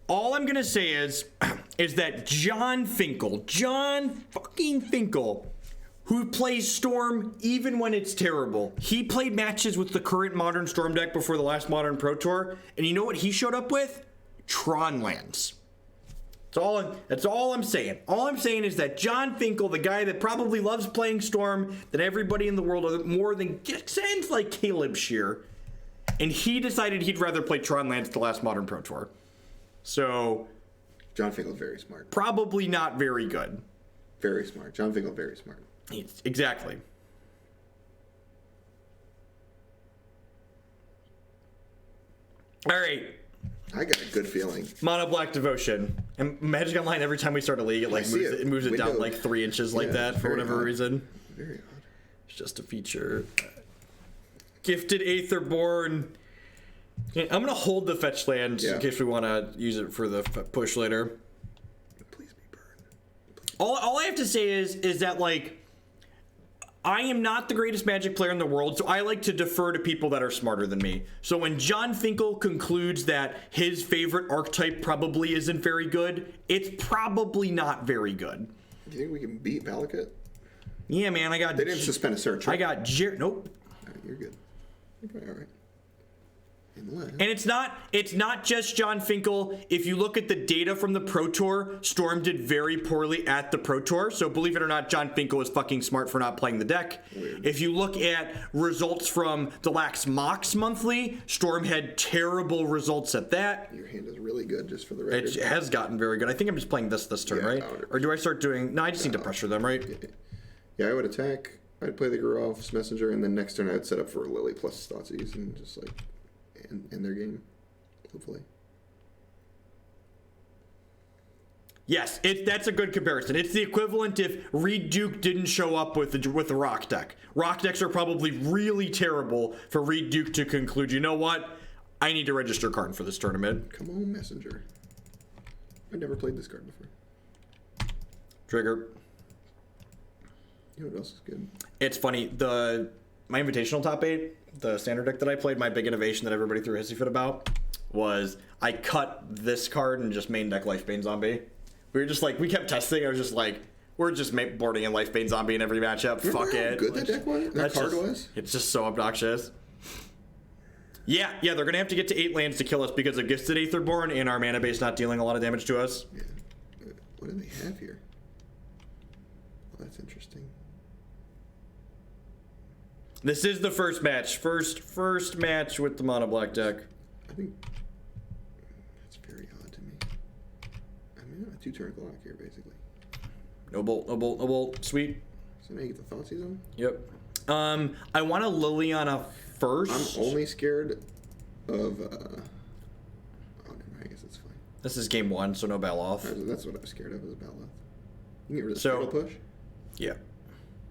All I'm gonna say is that John fucking Finkel, who plays Storm even when it's terrible. He played matches with the current Modern Storm deck before the last Modern Pro Tour, and you know what he showed up with? Tron lands. That's all I'm saying. All I'm saying is that John Finkel, the guy that probably loves playing Storm, that everybody in the world more than sounds like Caleb Shear, and he decided he'd rather play Tron lands the last Modern Pro Tour. So, John Finkel's very smart. Probably not very good. Very smart. John Finkel, very smart. Exactly. All right. I got a good feeling. Mono Black Devotion. And Magic Online, every time we start a league, it like moves it down like 3 inches like that for whatever reason. Very odd. It's just a feature. Gifted Aetherborn. I'm going to hold the fetch land in case we want to use it for the push later. Please be burned. All I have to say is that, like, I am not the greatest Magic player in the world, so I like to defer to people that are smarter than me. So when John Finkel concludes that his favorite archetype probably isn't very good, it's probably not very good. Do you think we can beat Valakut? Yeah, man, I got... They didn't suspend a search, right? I got... Nope. All right, you're good. You're probably all right. And it's not just John Finkel. If you look at the data from the Pro Tour, Storm did very poorly at the Pro Tour. So believe it or not, John Finkel is fucking smart for not playing the deck. Weird. If you look at results from the Lax Mox monthly, Storm had terrible results at that. Your hand is really good, just for the record. It has gotten very good. I think I'm just playing this turn, right? Or do I start doing... No, I just need to pressure them, right? Yeah, I would attack. I'd play the Geralf's Messenger, and then next turn I would set up for Lily plus Thoughtseize and just like... in their game, hopefully. Yes, that's a good comparison. It's the equivalent if Reed Duke didn't show up with the Rock deck. Rock decks are probably really terrible for Reed Duke to conclude, you know what? I need to register card for this tournament. Come on, Messenger. I never played this card before. Trigger. You know what else is good? It's funny, my Invitational top 8, the standard deck that I played, my big innovation that everybody threw a hissy fit about was I cut this card and just main deck Lifebane Zombie. We were just like, we kept testing. I was just like, we're just boarding in Lifebane Zombie in every matchup. Fuck it. Good that deck was? That card was? It's just so obnoxious. Yeah, they're going to have to get to 8 lands to kill us because of Gifted Aetherborn and our mana base not dealing a lot of damage to us. Yeah. What do they have here? Well, that's interesting. This is the first match. First match with the mono black deck. I think that's very odd to me. I mean, a 2-turn clock here, basically. No bolt. Sweet. So now you get the Thoughtseize on? Yep. I want a Liliana first. I'm only scared of, oh, never mind. I guess it's fine. This is game 1, so no Baloth. That's what I was scared of, is Baloth. You can get rid of the So, push? Yeah.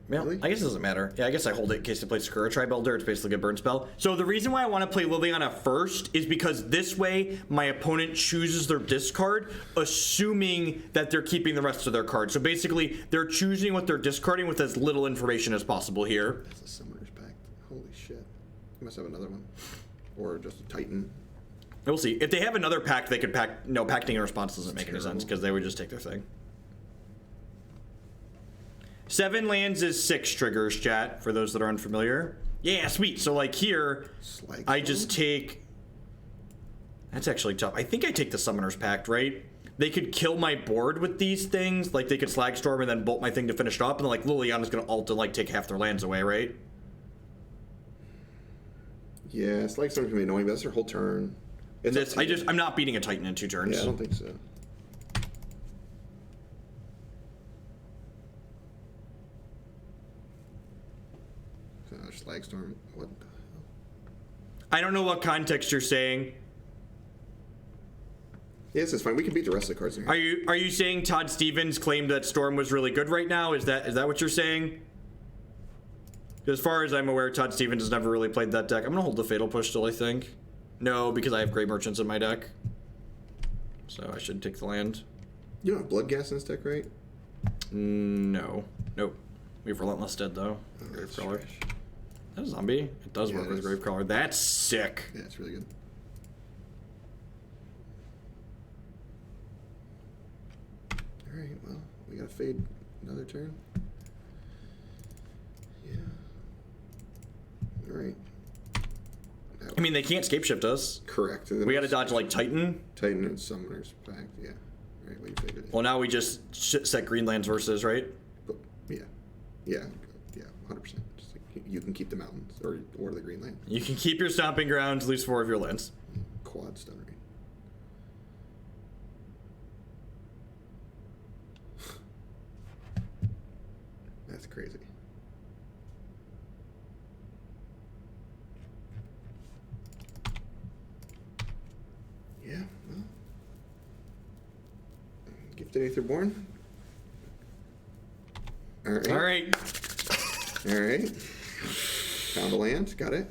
Well, Really? I guess it doesn't matter. Yeah, I guess I hold it in case they play Skura Tri-Builder. It's basically a burn spell. So the reason why I want to play Liliana first is because this way my opponent chooses their discard, assuming that they're keeping the rest of their cards. So basically, they're choosing what they're discarding with as little information as possible here. That's a Summoner's Pact. Holy shit. You must have another one. Or just a Titan. We'll see. If they have another pact, they could pact. No, pacting in response doesn't make any sense because they would just take their thing. 7 lands is 6 triggers, chat, for those that are unfamiliar. Yeah, sweet. So, like, here, I just take... That's actually tough. I think I take the Summoner's Pact, right? They could kill my board with these things. Like, they could Slag Storm and then bolt my thing to finish it up. And then, like, Liliana's going to ult and, like, take half their lands away, right? Yeah, Slag Storm's going to be annoying, but that's their whole turn. I'm not beating a Titan in 2 turns. Yeah, I don't think so. Slag Storm, what the hell? I don't know what context you're saying. Yeah, this is fine. We can beat the rest of the cards in here. Are you saying Todd Stevens claimed that Storm was really good right now? Is that what you're saying? As far as I'm aware, Todd Stevens has never really played that deck. I'm gonna hold the Fatal Push still, I think. No, because I have Grey Merchants in my deck. So I should take the land. You don't have Bloodghast in this deck, right? No. Nope. We have Relentless Dead, though. Oh, Gravecrawler. That a zombie? It does work with Gravecrawler. That's sick. Yeah, it's really good. well, we gotta fade another turn. Yeah. Alright. I mean, they can't scapeshift us. Correct. We gotta dodge like Titan. Titan and Summoner's Pact, yeah. Alright, well, you faded it. Well, now we just set green lands versus, right? But, yeah. Yeah, 100%. Just like, you can keep the mountains, or the green land. You can keep your stomping grounds, lose 4 of your lands. Quad stun rate. That's crazy. Yeah, well. Gifted Aetherborn. Alright. Alright. Alright. Found a land, got it.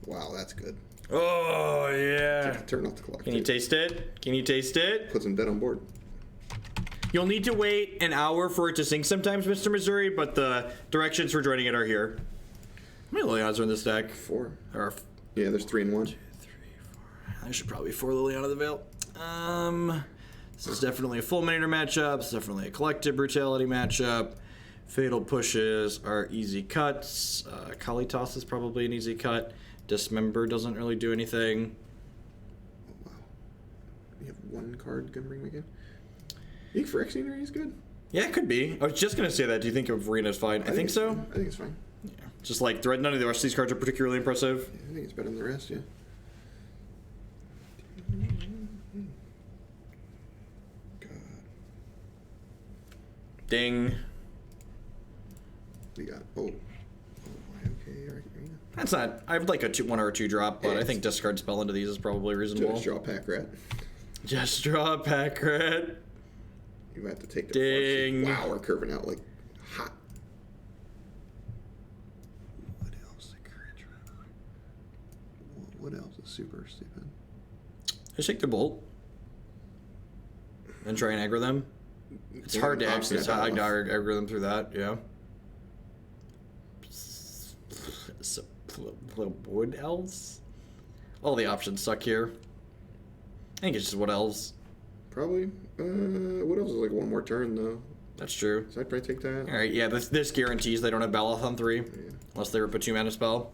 Wow, that's good. Oh, yeah. Turn off the clock. Can you taste it? Can you taste it? Put some dead on board. You'll need to wait an hour for it to sync sometimes, Mr. Missouri, but the directions for joining it are here. How many Lilianas are in this deck? 4. Or Yeah, there's 3 and 1. 2, 3, 4. There should probably be 4 Liliana the Veil. This is definitely a Fulminator matchup. It's definitely a Collective Brutality matchup. Fatal Pushes are easy cuts. Kalitas is probably an easy cut. Dismember doesn't really do anything. Oh, wow. You have 1 card gonna bring me again? You think Phyrexian Arena is good? Yeah, it could be. I was just going to say that. Do you think Arena is fine? I think so. I think it's fine. Yeah. Just like none of the rest of these cards are particularly impressive. Yeah, I think it's better than the rest, yeah. God. Ding. We got, okay, Arena. That's not. I would like a 1 or 2 drop, but Yeah, I think discard spell into these is probably reasonable. Just draw a pack rat. Just draw a pack rat. You have to take the Ding. Wow, we're curving out like hot. What else? The courage. What else is super stupid? Just take the bolt. And try and aggro them. It's hard to actually aggro them through that, yeah. So, what else? All the options suck here. I think it's just what else. Probably. What else is like 1 more turn though? That's true. So I'd probably take that. Alright, yeah, this guarantees they don't have Baloth on 3. Yeah. Unless they rip a 2-mana spell.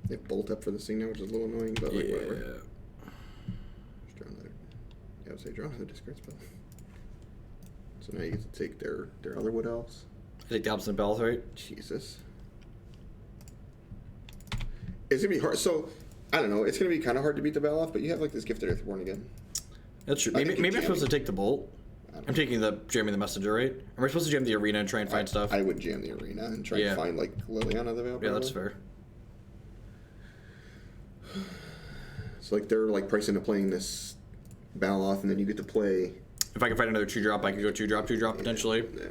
They bolt up for this thing now, which is a little annoying, but like whatever. Just draw another. Yeah, I would say draw another discard spell. So now you get to take their other wood elves. I take the opposite Baloth, right? Jesus. It's gonna be hard. So I don't know. It's gonna be kind of hard to beat the Baloth, but you have like this Gifted Aetherborn again. That's true. Maybe I'm supposed to take the bolt. I'm taking the jamming the messenger, right? Am I supposed to jam the arena and try and find stuff? I would jam the arena and try and find like Liliana the Veil. Yeah, that's fair. So like they're like pricing to playing this Baloth, and then you get to play. If I can find another 2-drop, I could go 2-drop potentially. Yeah.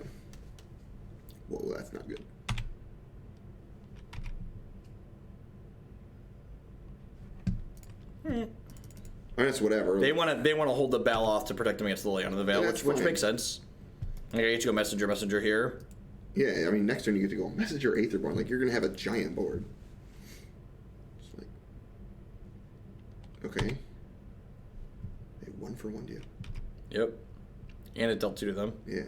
Whoa, that's not good. I mean, it's whatever. They want to hold the Baloth to protect them against the Liliana the Veil, Yeah, which makes sense. Like, I get to go messenger here. Yeah, I mean, next turn you get to go Messenger Aetherborn. Like, you're going to have a giant board. It's like, okay. They 1-for-1 deal. Yep. And it dealt 2 to them. Yeah.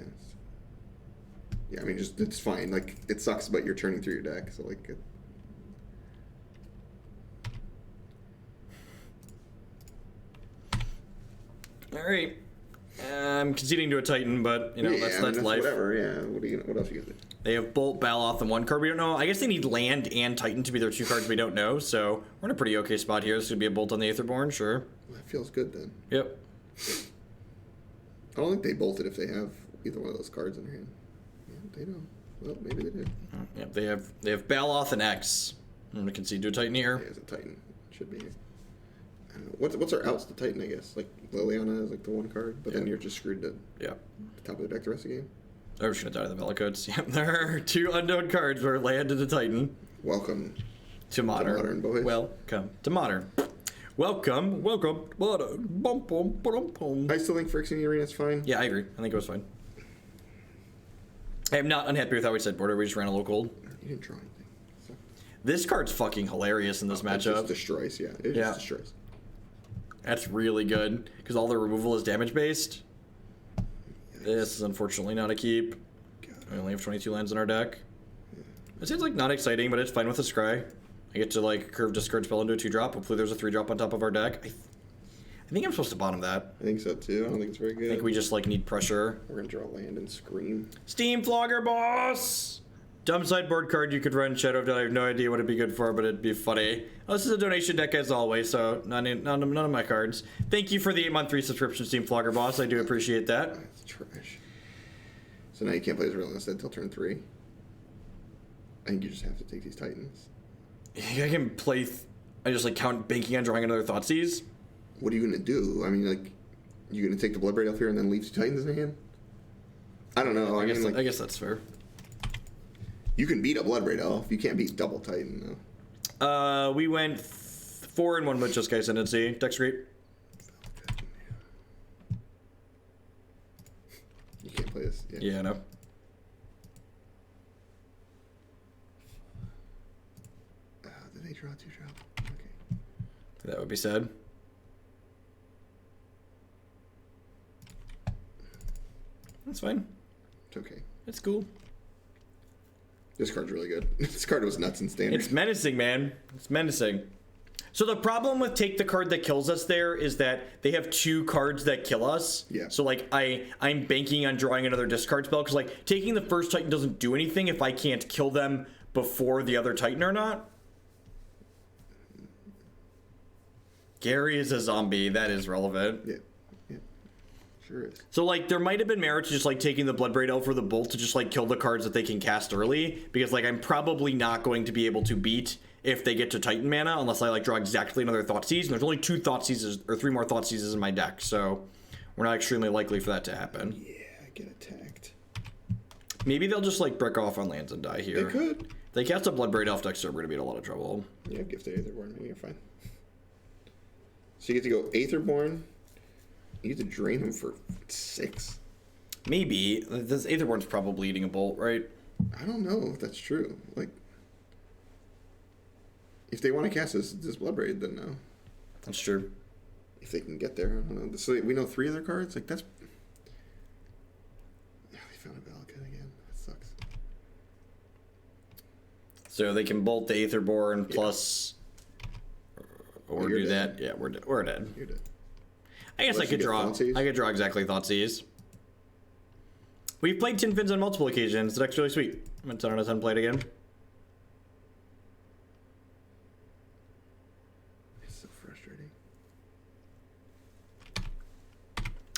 Yeah, I mean, just, it's fine. Like, it sucks, but you're turning through your deck, so, like... Alright. I'm conceding to a Titan, but, you know, that's life. Whatever, yeah. What else you gonna do? They have Bolt, Baloth, and 1 card we don't know. I guess they need Land and Titan to be their 2 cards we don't know, so we're in a pretty okay spot here. This could be a Bolt on the Aetherborn, sure. Well, that feels good, then. Yep. I don't think they bolted if they have either one of those cards in their hand. Yeah, they don't. Well, maybe they did. Yep, they have Baloth and X. I'm going to concede to a Titan here. Yeah, it's a Titan. Should be here. I don't know. What's our outs to Titan, I guess? Like, Liliana is like the 1 card, but then you're just screwed to the top of the deck the rest of the game. I'm just going to die to the Velicodes. Yep, there are 2 unknown cards where Land and a Titan. Welcome to Modern. Boys. Welcome to Modern. Welcome to Modern. Bum, bum, bum, bum. I still think Phyrexian Arena is fine. Yeah, I agree. I think it was fine. I am not unhappy with how we sideboarded. We just ran a low cold. You didn't draw anything. So. This card's fucking hilarious in this matchup. It just destroys, yeah. It just destroys. That's really good, because all the removal is damage-based. This is unfortunately not a keep. We only have 22 lands in our deck. It seems like not exciting, but it's fine with a scry. I get to like curve discard spell into a 2-drop. Hopefully there's a 3-drop on top of our deck. I think I'm supposed to bottom that. I think so too. I don't think it's very good. I think we just like need pressure. We're gonna draw land and scream. Steam Flogger Boss! Dumb sideboard card you could run Shadow of Death. I have no idea what it'd be good for, but it'd be funny. Oh, this is a donation deck as always, so none of my cards. Thank you for the 8-month free subscription, Steam Flogger Boss. I do appreciate that. That's trash. So now you can't play as Relentless Dead till turn 3. I think you just have to take these Titans. I can play... I just like count banking on drawing another Thoughtseize. What are you gonna do? I mean, like, you gonna take the Bloodbraid Elf here and then leave 2 Titans in hand? I don't know. I guess that's fair. You can beat a Bloodbraid Elf. You can't beat double Titan though. We went 4-1 with Just Guy Ascendancy. Deck's great. You can't play this. Yeah, I know. Did they draw 2-drop? Okay. That would be sad. That's fine. It's okay. It's cool. This card's really good. This card was nuts in standard. It's menacing, man. It's menacing. So the problem with take the card that kills us there is that they have 2 cards that kill us. Yeah. So like I'm banking on drawing another discard spell because like taking the first Titan doesn't do anything if I can't kill them before the other Titan or not. Gary is a zombie. That is relevant. Yeah. Sure is. So like there might have been merit to just like taking the Bloodbraid Elf or the Bolt to just like kill the cards that they can cast early, because like I'm probably not going to be able to beat if they get to Titan mana unless I like draw exactly another Thoughtseize, and there's only 2 Thoughtseizes or 3 more Thoughtseizes in my deck, so we're not extremely likely for that to happen. Yeah, get attacked. Maybe they'll just like brick off on lands and die here. They could. If they cast a Bloodbraid Elf deck, so we're gonna be in a lot of trouble. Yeah, Gifted Aetherborn. You're fine. So you get to go Aetherborn. You get to drain him for 6. Maybe. This Aetherborn's probably eating a Bolt, right? I don't know if that's true. Like, if they want to cast this Bloodbraid, then no. That's true. If they can get there, I don't know. So we know 3 of their cards? Like, that's... Yeah, they found a Valakut again. That sucks. So they can Bolt the Aetherborn plus... Or do dead. that. Yeah, we're dead. You're dead. I guess I could draw. I could draw exactly Thoughtseize. We've played Tin Fins on multiple occasions. The deck's really sweet. I'm gonna 10 out of 10 play it again. It's so frustrating.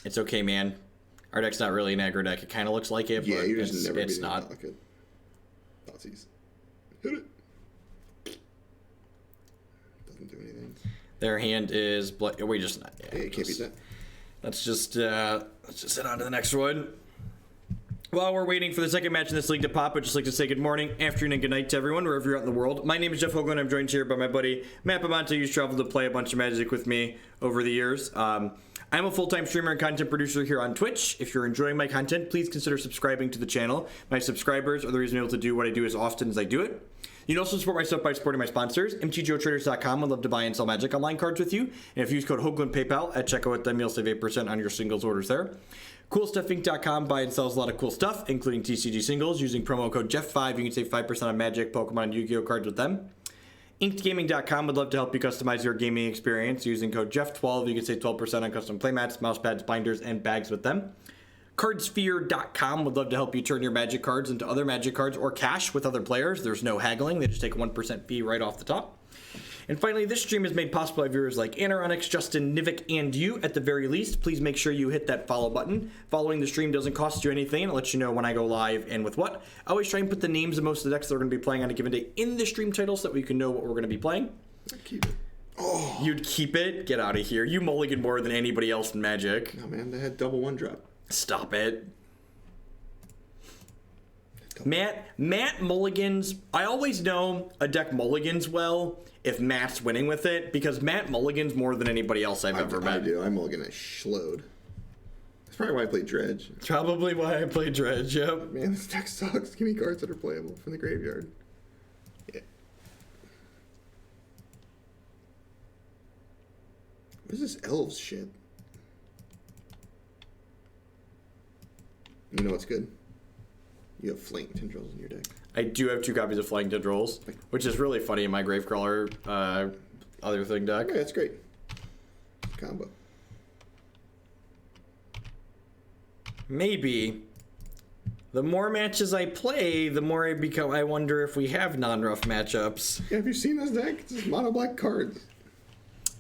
It's okay, man. Our deck's not really an aggro deck. It kind of looks like it, Yeah, but you're just never it's not. Thoughtseize. Hit it. Doesn't do anything. Their hand is blood. We just not. Yeah, you can't beat that. Let's just head on to the next one. While we're waiting for the second match in this league to pop, I'd just like to say good morning, afternoon, and good night to everyone, wherever you're out in the world. My name is Jeff Hoagland. I'm joined here by my buddy Matt Bamonte, who's traveled to play a bunch of Magic with me over the years. I'm a full-time streamer and content producer here on Twitch. If you're enjoying my content, please consider subscribing to the channel. My subscribers are the reason I'm able to do what I do as often as I do it. You can also support my stuff by supporting my sponsors. MTGOtraders.com would love to buy and sell Magic Online cards with you. And if you use code Hoagland PayPal at checkout with them, you'll save 8% on your singles orders there. CoolStuffInc.com buy and sells a lot of cool stuff, including TCG singles. Using promo code Jeff5, you can save 5% on Magic, Pokemon, and Yu-Gi-Oh cards with them. InkedGaming.com would love to help you customize your gaming experience. Using code Jeff12, you can save 12% on custom playmats, mousepads, binders, and bags with them. Cardsphere.com would love to help you turn your Magic cards into other Magic cards or cash with other players. There's no haggling. They just take a 1% fee right off the top. And finally, this stream is made possible by viewers like Anaronix, Justin, Nivik, and you. At the very least, please make sure you hit that follow button. Following the stream doesn't cost you anything, and it lets you know when I go live and with what. I always try and put the names of most of the decks that we're going to be playing on a given day in the stream title so that we can know what we're going to be playing. I'd keep it. Oh, you'd keep it? Get out of here. You mulligan more than anybody else in Magic. No, man, they had double 1-drop. Stop it. Matt mulligans. I always know a deck mulligans well if Matt's winning with it, because Matt mulligans more than anybody else I've ever met. I do. I mulligan a Schlode. That's probably why I played Dredge. Probably why I played Dredge, yep. Man, this deck sucks. Give me cards that are playable from the graveyard. Yeah. What is this elves shit? You know what's good? You have Flaying Tendrils in your deck. I do have 2 copies of Flaying Tendrils, which is really funny in my Gravecrawler other thing deck. Okay, that's great. Combo. Maybe. The more matches I play, the more I wonder if we have non-rough matchups. Yeah, have you seen this deck? It's just mono black cards.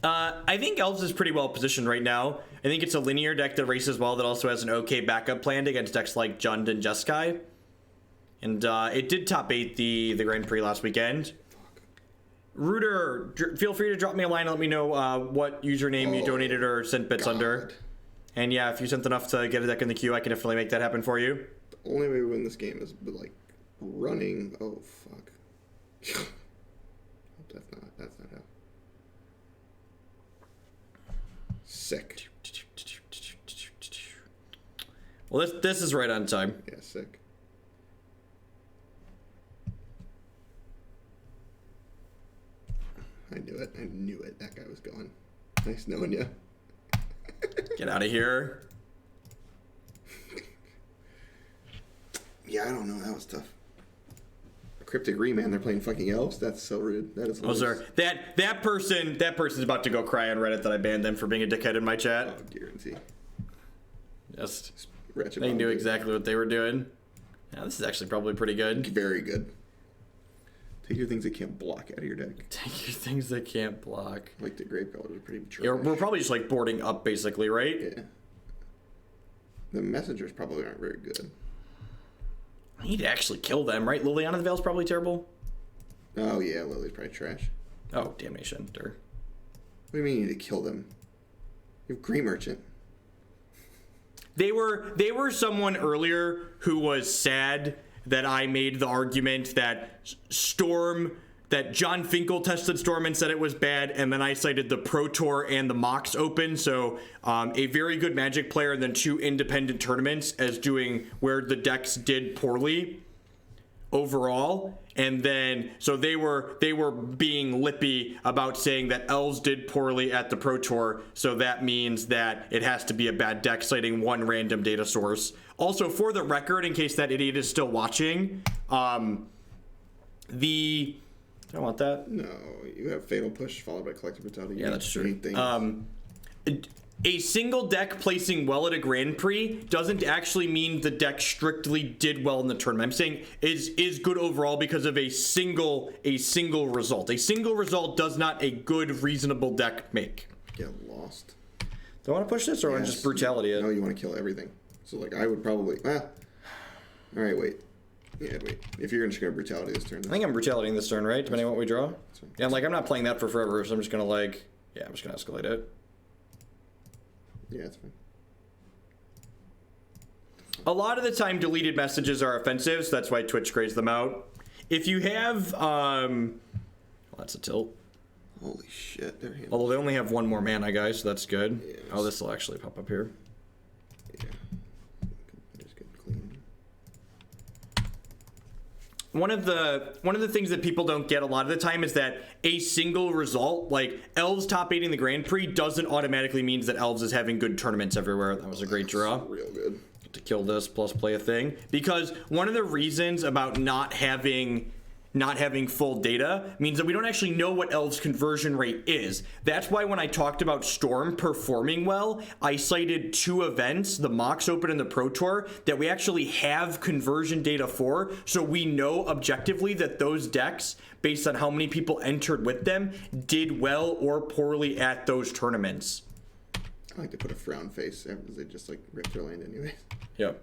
I think Elves is pretty well positioned right now. I think it's a linear deck that races well that also has an okay backup plan against decks like Jund and Jeskai. And it did top 8 the Grand Prix last weekend. Rooter, feel free to drop me a line and let me know what username you donated or sent bits under. And yeah, if you sent enough to get a deck in the queue, I can definitely make that happen for you. The only way we win this game is like running. Oh fuck. That's not how. Sick. Well, this is right on time. Yeah, sick. I knew it. I knew it. That guy was going. Nice knowing you. Get out of here. Yeah, I don't know. That was tough. Cryptic Remand, they're playing fucking elves. That's so rude. That is. Oh, sir. That person's about to go cry on Reddit that I banned them for being a dickhead in my chat. Oh, guarantee. Just Ratchet they Bomb knew exactly what they were doing. Yeah, this is actually probably pretty good. Very good. Take your things that can't block out of your deck. Take your things that can't block. Like the Gravecrawler was pretty trash. Yeah, we're probably just like boarding up basically, right? Yeah. The messengers probably aren't very good. I need to actually kill them, right? Liliana the Veil's probably terrible. Oh yeah, Lily's probably trash. Oh, Damnation. What do you mean you need to kill them? You have Green Merchant. They were someone earlier who was sad that I made the argument that John Finkel tested Storm and said it was bad, and then I cited the Pro Tour and the Mox Open, so a very good Magic player and then 2 independent tournaments as doing where the decks did poorly overall. And then so they were being lippy about saying that Elves did poorly at the Pro Tour, so that means that it has to be a bad deck, citing one random data source. Also, for the record, in case that idiot is still watching, do I want that? No, you have Fatal Push followed by Collective Brutality. Yeah, that's true. A single deck placing well at a Grand Prix doesn't actually mean the deck strictly did well in the tournament. I'm saying is good overall because of a single result. A single result does not a good, reasonable deck make. Get lost. Do I want to push this or want to just brutality it? No, you want to kill everything. So like I would probably. All right, wait. Yeah, wait. If you're just gonna brutality this turn, I think I'm brutalitying this turn, right? Depending on what we draw. Yeah, I'm not playing that for forever, so I'm just gonna I'm just gonna escalate it. Yeah, that's fine. A lot of the time, deleted messages are offensive, so that's why Twitch grays them out. If you have, well, that's a tilt. Holy shit, they're handling. Although they only have 1 more mana, guys, so that's good. Yes. Oh, this will actually pop up here. Yeah. Just get clean. One of the things that people don't get a lot of the time is that a single result, like Elves top 8 in the Grand Prix, doesn't automatically mean that Elves is having good tournaments everywhere. That was a great draw. Real good. To kill this plus play a thing. Because one of the reasons about not having full data means that we don't actually know what Elves' conversion rate is. That's why when I talked about Storm performing well, I cited 2 events, the Mox Open and the Pro Tour, that we actually have conversion data for, so we know objectively that those decks, based on how many people entered with them, did well or poorly at those tournaments. I like to put a frown face after they just like rip their land anyway. Yep.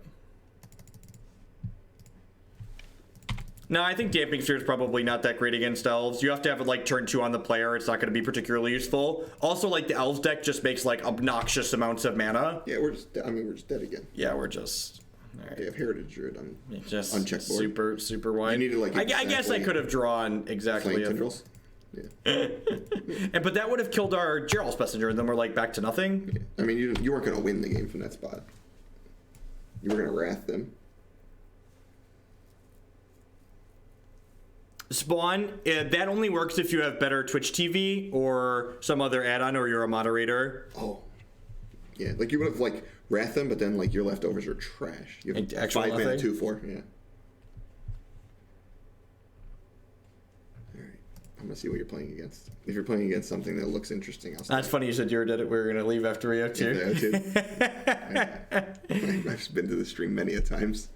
No, I think Damping Sphere is probably not that great against Elves. You have to have it like turn 2 on the player. It's not going to be particularly useful. Also, like the Elves deck just makes like obnoxious amounts of mana. Yeah, we're just dead again. Yeah, we're just. All right. They have Heritage Druid on just unchecked board. Super wide. You need to, like, I guess I could have drawn exactly. Flaying Tendrils. Yeah. But that would have killed our Geralf Messenger, and then we're like back to nothing. Yeah. I mean, you weren't going to win the game from that spot. You were going to wrath them. Spawn, that only works if you have better Twitch TV or some other add-on, or you're a moderator. Oh. Yeah, like you would have like Wrath them, but then like your leftovers are trash. You have Actual 5 mana, nothing? 2/4. Yeah. All right. I'm gonna see what you're playing against. If you're playing against something that looks interesting, I'll start. That's funny you said you were dead. We were gonna leave after we have two. I've been to the stream many a times.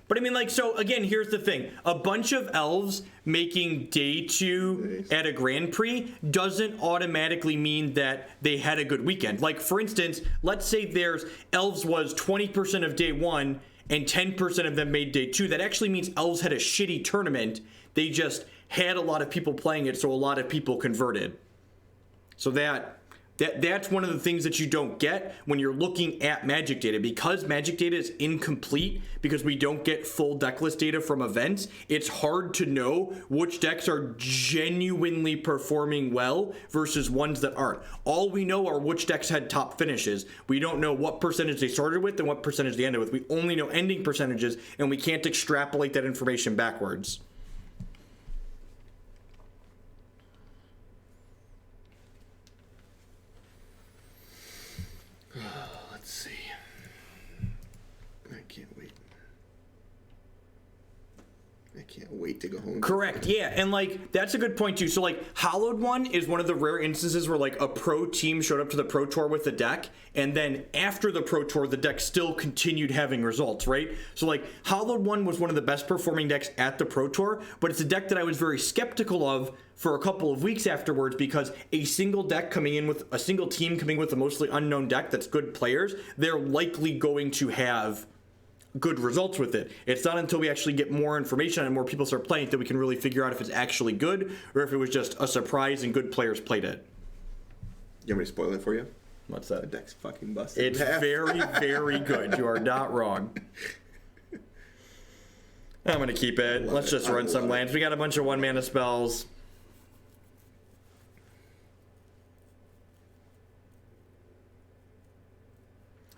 But I mean, like, so again, here's the thing. A bunch of elves making day 2 at a Grand Prix doesn't automatically mean that they had a good weekend. Like, for instance, let's say there's elves was 20% of day 1 and 10% of them made day 2. That actually means elves had a shitty tournament. They just had a lot of people playing it, so a lot of people converted. So that's one of the things that you don't get when you're looking at Magic data. Because Magic data is incomplete, because we don't get full decklist data from events, it's hard to know which decks are genuinely performing well versus ones that aren't. All we know are which decks had top finishes. We don't know what percentage they started with and what percentage they ended with. We only know ending percentages, and we can't extrapolate that information backwards. Let's see. I can't wait. I can't wait to go home. Correct, yeah, and like that's a good point too. So like Hallowed One is one of the rare instances where like a pro team showed up to the Pro Tour with the deck, and then after the Pro Tour the deck still continued having results, right? So like Hallowed One was one of the best performing decks at the Pro Tour, but it's a deck that I was very skeptical of for a couple of weeks afterwards, because a single deck coming in with a single team coming with a mostly unknown deck that's good players, they're likely going to have good results with it. It's not until we actually get more information and more people start playing it that we can really figure out if it's actually good or if it was just a surprise and good players played it. You want me to spoil it for you? What's The that? deck's fucking busted. It's very, very good. You are not wrong. I'm going to keep it. Let's just run some lands. We got a bunch of 1-mana spells.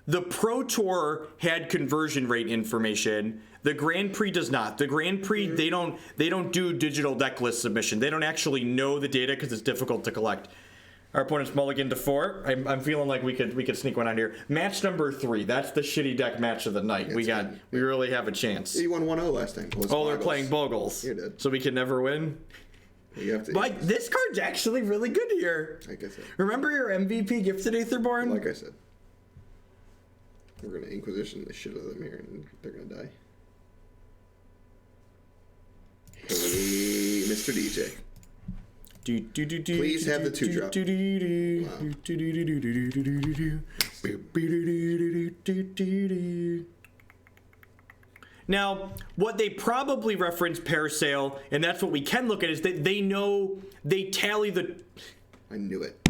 The Pro Tour had conversion rate information. The Grand Prix does not. The Grand Prix, they don't do digital deck list submission. They don't actually know the data because it's difficult to collect. Our opponent's mulligan to 4. I'm feeling like we could sneak one out here. Match number 3. That's the shitty deck match of the night. We really have a chance. You won 1-0 last time. Oh, they're playing Bogles. You did. So we can never win. You have to. But this card's actually really good here. Like I said. Remember your MVP Gifted Aetherborn? Like I said. We're gonna Inquisition the shit out of them here, and they're gonna die. Hey, Mr. DJ. Please have the 2-drop. Now, what they probably reference Parasail, and that's what we can look at, is that they know, they tally the... I knew it.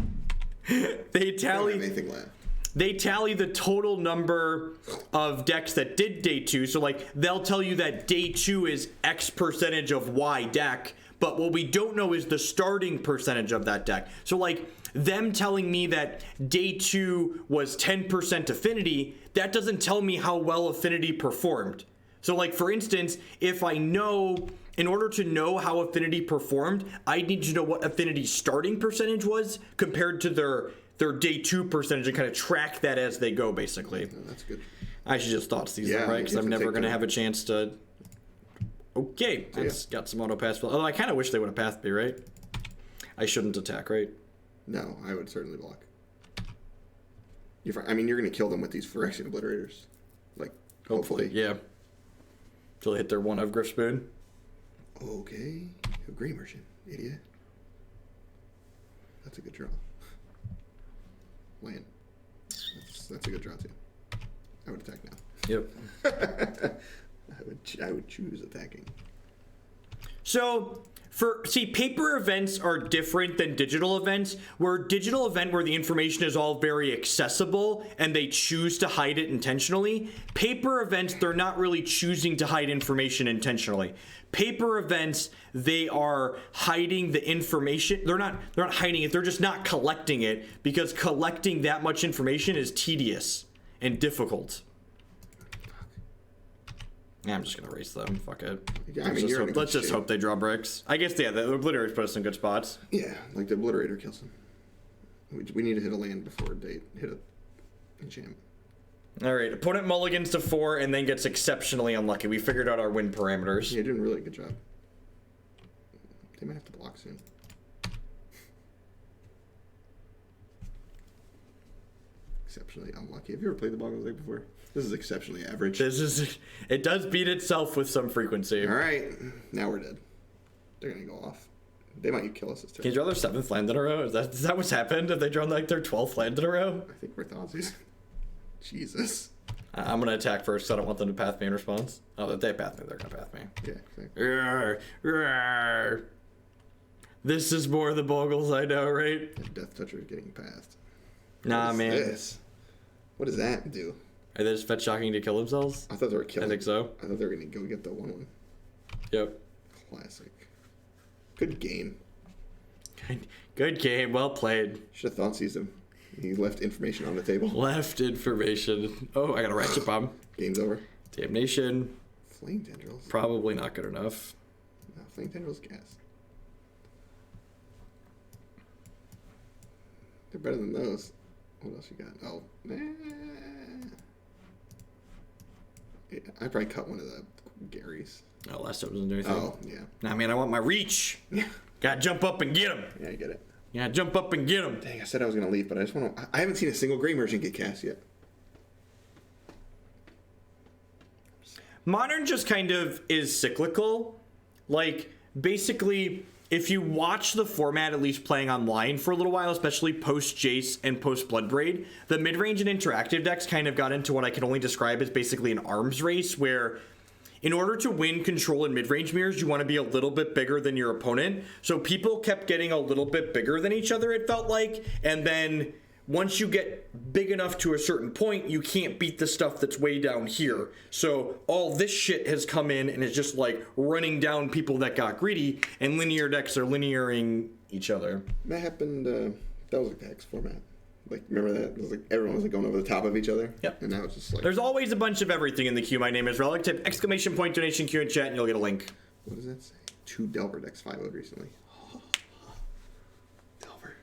They I don't tally... have anything left. They tally the total number of decks that did day 2. So like they'll tell you that day 2 is X percentage of Y deck, but what we don't know is the starting percentage of that deck. So like them telling me that day 2 was 10% affinity, that doesn't tell me how well affinity performed. So like for instance, if I know, in order to know how affinity performed, I need to know what affinity starting percentage was compared to their day 2 percentage and kind of track that as they go, basically. Oh, that's good. I should just Thoughtseize them, Yeah, right? Because you I'm have to never take going to them. have a chance to... Okay, that's got some auto pass. Although I kind of wish they would have passed me, right? I shouldn't attack, right? No, I would certainly block. I mean, you're gonna kill them with these Phyrexian Obliterators. Like, hopefully. Yeah. Till they hit their 1 of Griff Spoon. Okay. A Grey Merchant, idiot. That's a good draw. Land. That's a good draw too. I would attack now. Yep. I would choose attacking. So, paper events are different than digital events, where digital event where the information is all very accessible and they choose to hide it intentionally. Paper events, they're not really choosing to hide information intentionally. Paper events, they are hiding the information. They're not hiding it, they're just not collecting it, because collecting that much information is tedious and difficult. Yeah, I'm just gonna race them. Fuck it. Yeah, I mean, Let's just hope they draw bricks. I guess, yeah, the Obliterator's put us in good spots. Yeah, like the Obliterator kills them. We need to hit a land before they hit a enchantment. All right, opponent mulligans to 4 and then gets exceptionally unlucky. We figured out our win parameters. Yeah, you're doing a really good job. They might have to block soon. Exceptionally unlucky. Have you ever played the Boggles deck before? This is exceptionally average. It does beat itself with some frequency. All right, now we're dead. They're gonna go off. They might kill us this turn. Can you draw their 7th land in a row? Is that what's happened? Have they drawn like their 12th land in a row? I think we're Thoughtseize. Jesus. I'm gonna attack first because I don't want them to path me in response. Oh, if they path me, they're gonna path me. Yeah, exactly. Rawr, rawr. This is more the Boggles I know, right? Death Toucher is getting passed. Nah, man. This? What does that do? Are they just fetch shocking to kill themselves? I thought they were killing. I think so. I thought they were gonna go get the 1/1. Yep. Classic. Good game. Good game. Well played. Should have Thoughtseize him. He left information on the table. Left information. Oh, I got a Ratchet Bomb. Game's over. Damnation. Flaying Tendrils. Probably not good enough. No, Flaying Tendrils gas. They're better than those. What else you got? Oh, yeah, I'd probably cut one of the Garys. Oh, last time doesn't do anything. Oh, yeah. Nah, man, I want my reach. Yeah. Gotta jump up and get him. Yeah, I get it. Yeah, jump up and get him. Dang, I said I was going to leave, but I just want to... I haven't seen a single Grey Merchant get cast yet. Modern just kind of is cyclical. Like, basically, if you watch the format, at least playing online for a little while, especially post-Jace and post-Bloodbraid, the mid-range and interactive decks kind of got into what I can only describe as basically an arms race, where in order to win control in mid-range mirrors, you want to be a little bit bigger than your opponent. So people kept getting a little bit bigger than each other, it felt like, and then once you get big enough to a certain point, you can't beat the stuff that's way down here. So all this shit has come in and is just like running down people that got greedy, and linear decks are linearing each other. That happened, that was like the X format. Like, remember that? It was like everyone was like going over the top of each other. Yep. And now it's just like... There's always a bunch of everything in the queue. My name is Relic. Type exclamation point donation queue in chat and you'll get a link. What does that say? 2 Delver decks 5-0'd recently. Delver.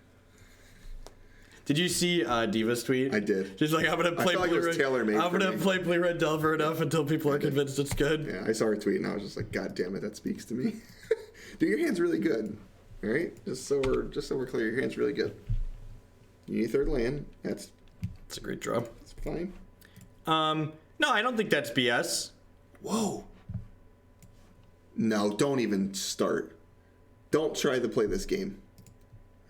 Did you see Diva's tweet? I did. She's like, I'm gonna play Blue Red. I'm gonna play Blue Red Delver enough until people are convinced it's good. Yeah, I saw her tweet and I was just like, God damn it, that speaks to me. Dude, your hand's really good. All right, just so we're clear, your hand's really good. You need 3rd land. That's a great draw. That's fine. No, I don't think that's BS. Whoa. No, don't even start. Don't try to play this game.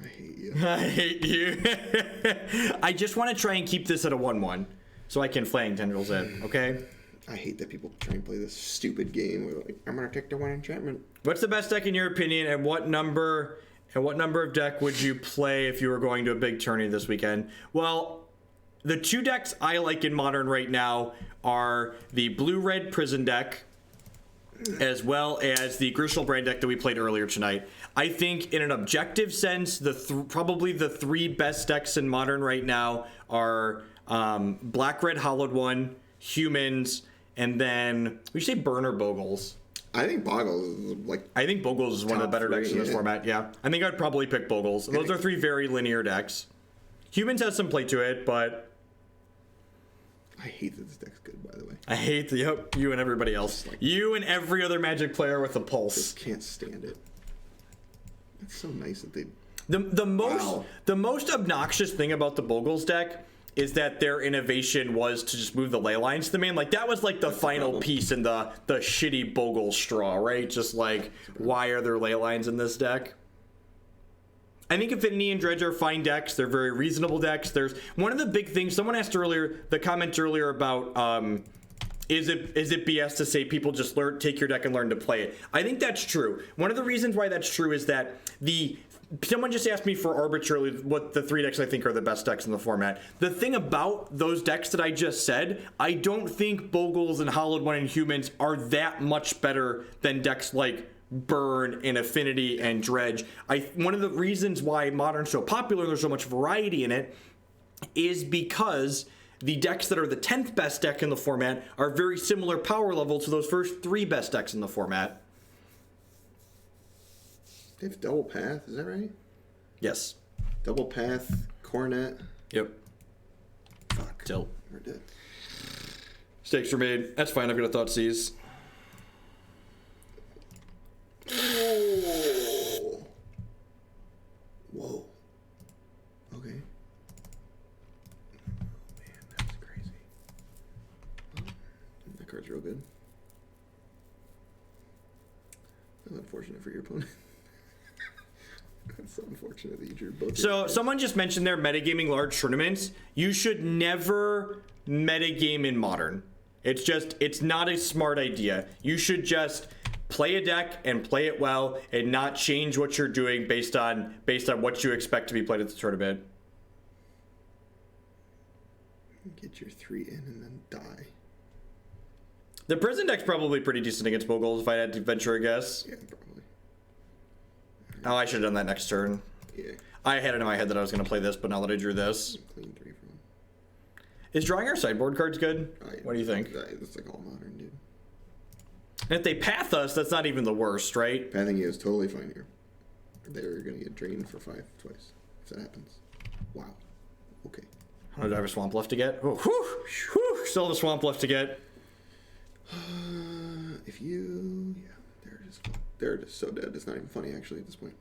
I hate you. I hate you. I just want to try and keep this at a 1/1 so I can Flaying Tendrils in, okay? I hate that people try and play this stupid game where like, I'm gonna take the 1 enchantment. What's the best deck in your opinion, and what number of deck would you play if you were going to a big tourney this weekend? Well, the 2 decks I like in Modern right now are the Blue-Red Prison deck, as well as the Grishal deck that we played earlier tonight. I think in an objective sense, probably the 3 best decks in Modern right now are Black-Red Hollowed One, Humans, and then, we should say Burn or Bogles. I think Boggles is like... I think Bogles is one of the better decks in this format, yeah. I think I'd probably pick Bogles. Those are 3 very linear decks. Humans has some play to it, but... I hate that this deck's good, by the way. I hate you and everybody else. Like, you and every other Magic player with a pulse. Just can't stand it. It's so nice that they... The most obnoxious thing about the Bogles deck is that their innovation was to just move the ley lines to the main. Like, that was like the final piece in the shitty Bogle straw, right? Just like, why are there ley lines in this deck? I think Affinity and Dredge are fine decks. They're very reasonable decks. There's one of the big things, someone asked earlier, the comment earlier about, is it BS to say people just take your deck and learn to play it? I think that's true. One of the reasons why that's true is that someone just asked me for arbitrarily what the 3 decks I think are the best decks in the format. The thing about those decks that I just said, I don't think Bogles and Hollowed One and Humans are that much better than decks like Burn and Affinity and Dredge. One of the reasons why Modern's so popular and there's so much variety in it is because the decks that are the 10th best deck in the format are very similar power level to those first 3 best decks in the format. They have double path, is that right? Yes. Double path, Coronet. Yep. Fuck. Tilt. We're dead. Stakes were made. That's fine. I've got a Thoughtseize. Oh. Whoa. Okay. Oh man, that's crazy. That card's real good. That's unfortunate for your opponent. It's so unfortunate that you drew both. So someone just mentioned there metagaming large tournaments. You should never metagame in Modern. It's not a smart idea. You should just play a deck and play it well and not change what you're doing based on what you expect to be played at the tournament. Get your 3 in and then die. The prison deck's probably pretty decent against Moguls if I had to venture a guess. Yeah, probably. Oh, I should have done that next turn. Yeah. I had it in my head that I was going to play this, but now that I drew this. Clean 3 from. Is drawing our sideboard cards good? What do you think? It's like all Modern, dude. And if they path us, that's not even the worst, right? Pathing you is totally fine here. They're going to get drained for 5 twice. If that happens. Wow. Okay. Oh, do I have a swamp left to get? Oh, whew, whew, still have a swamp left to get. If you... Yeah, they're just so dead. It's not even funny, actually, at this point.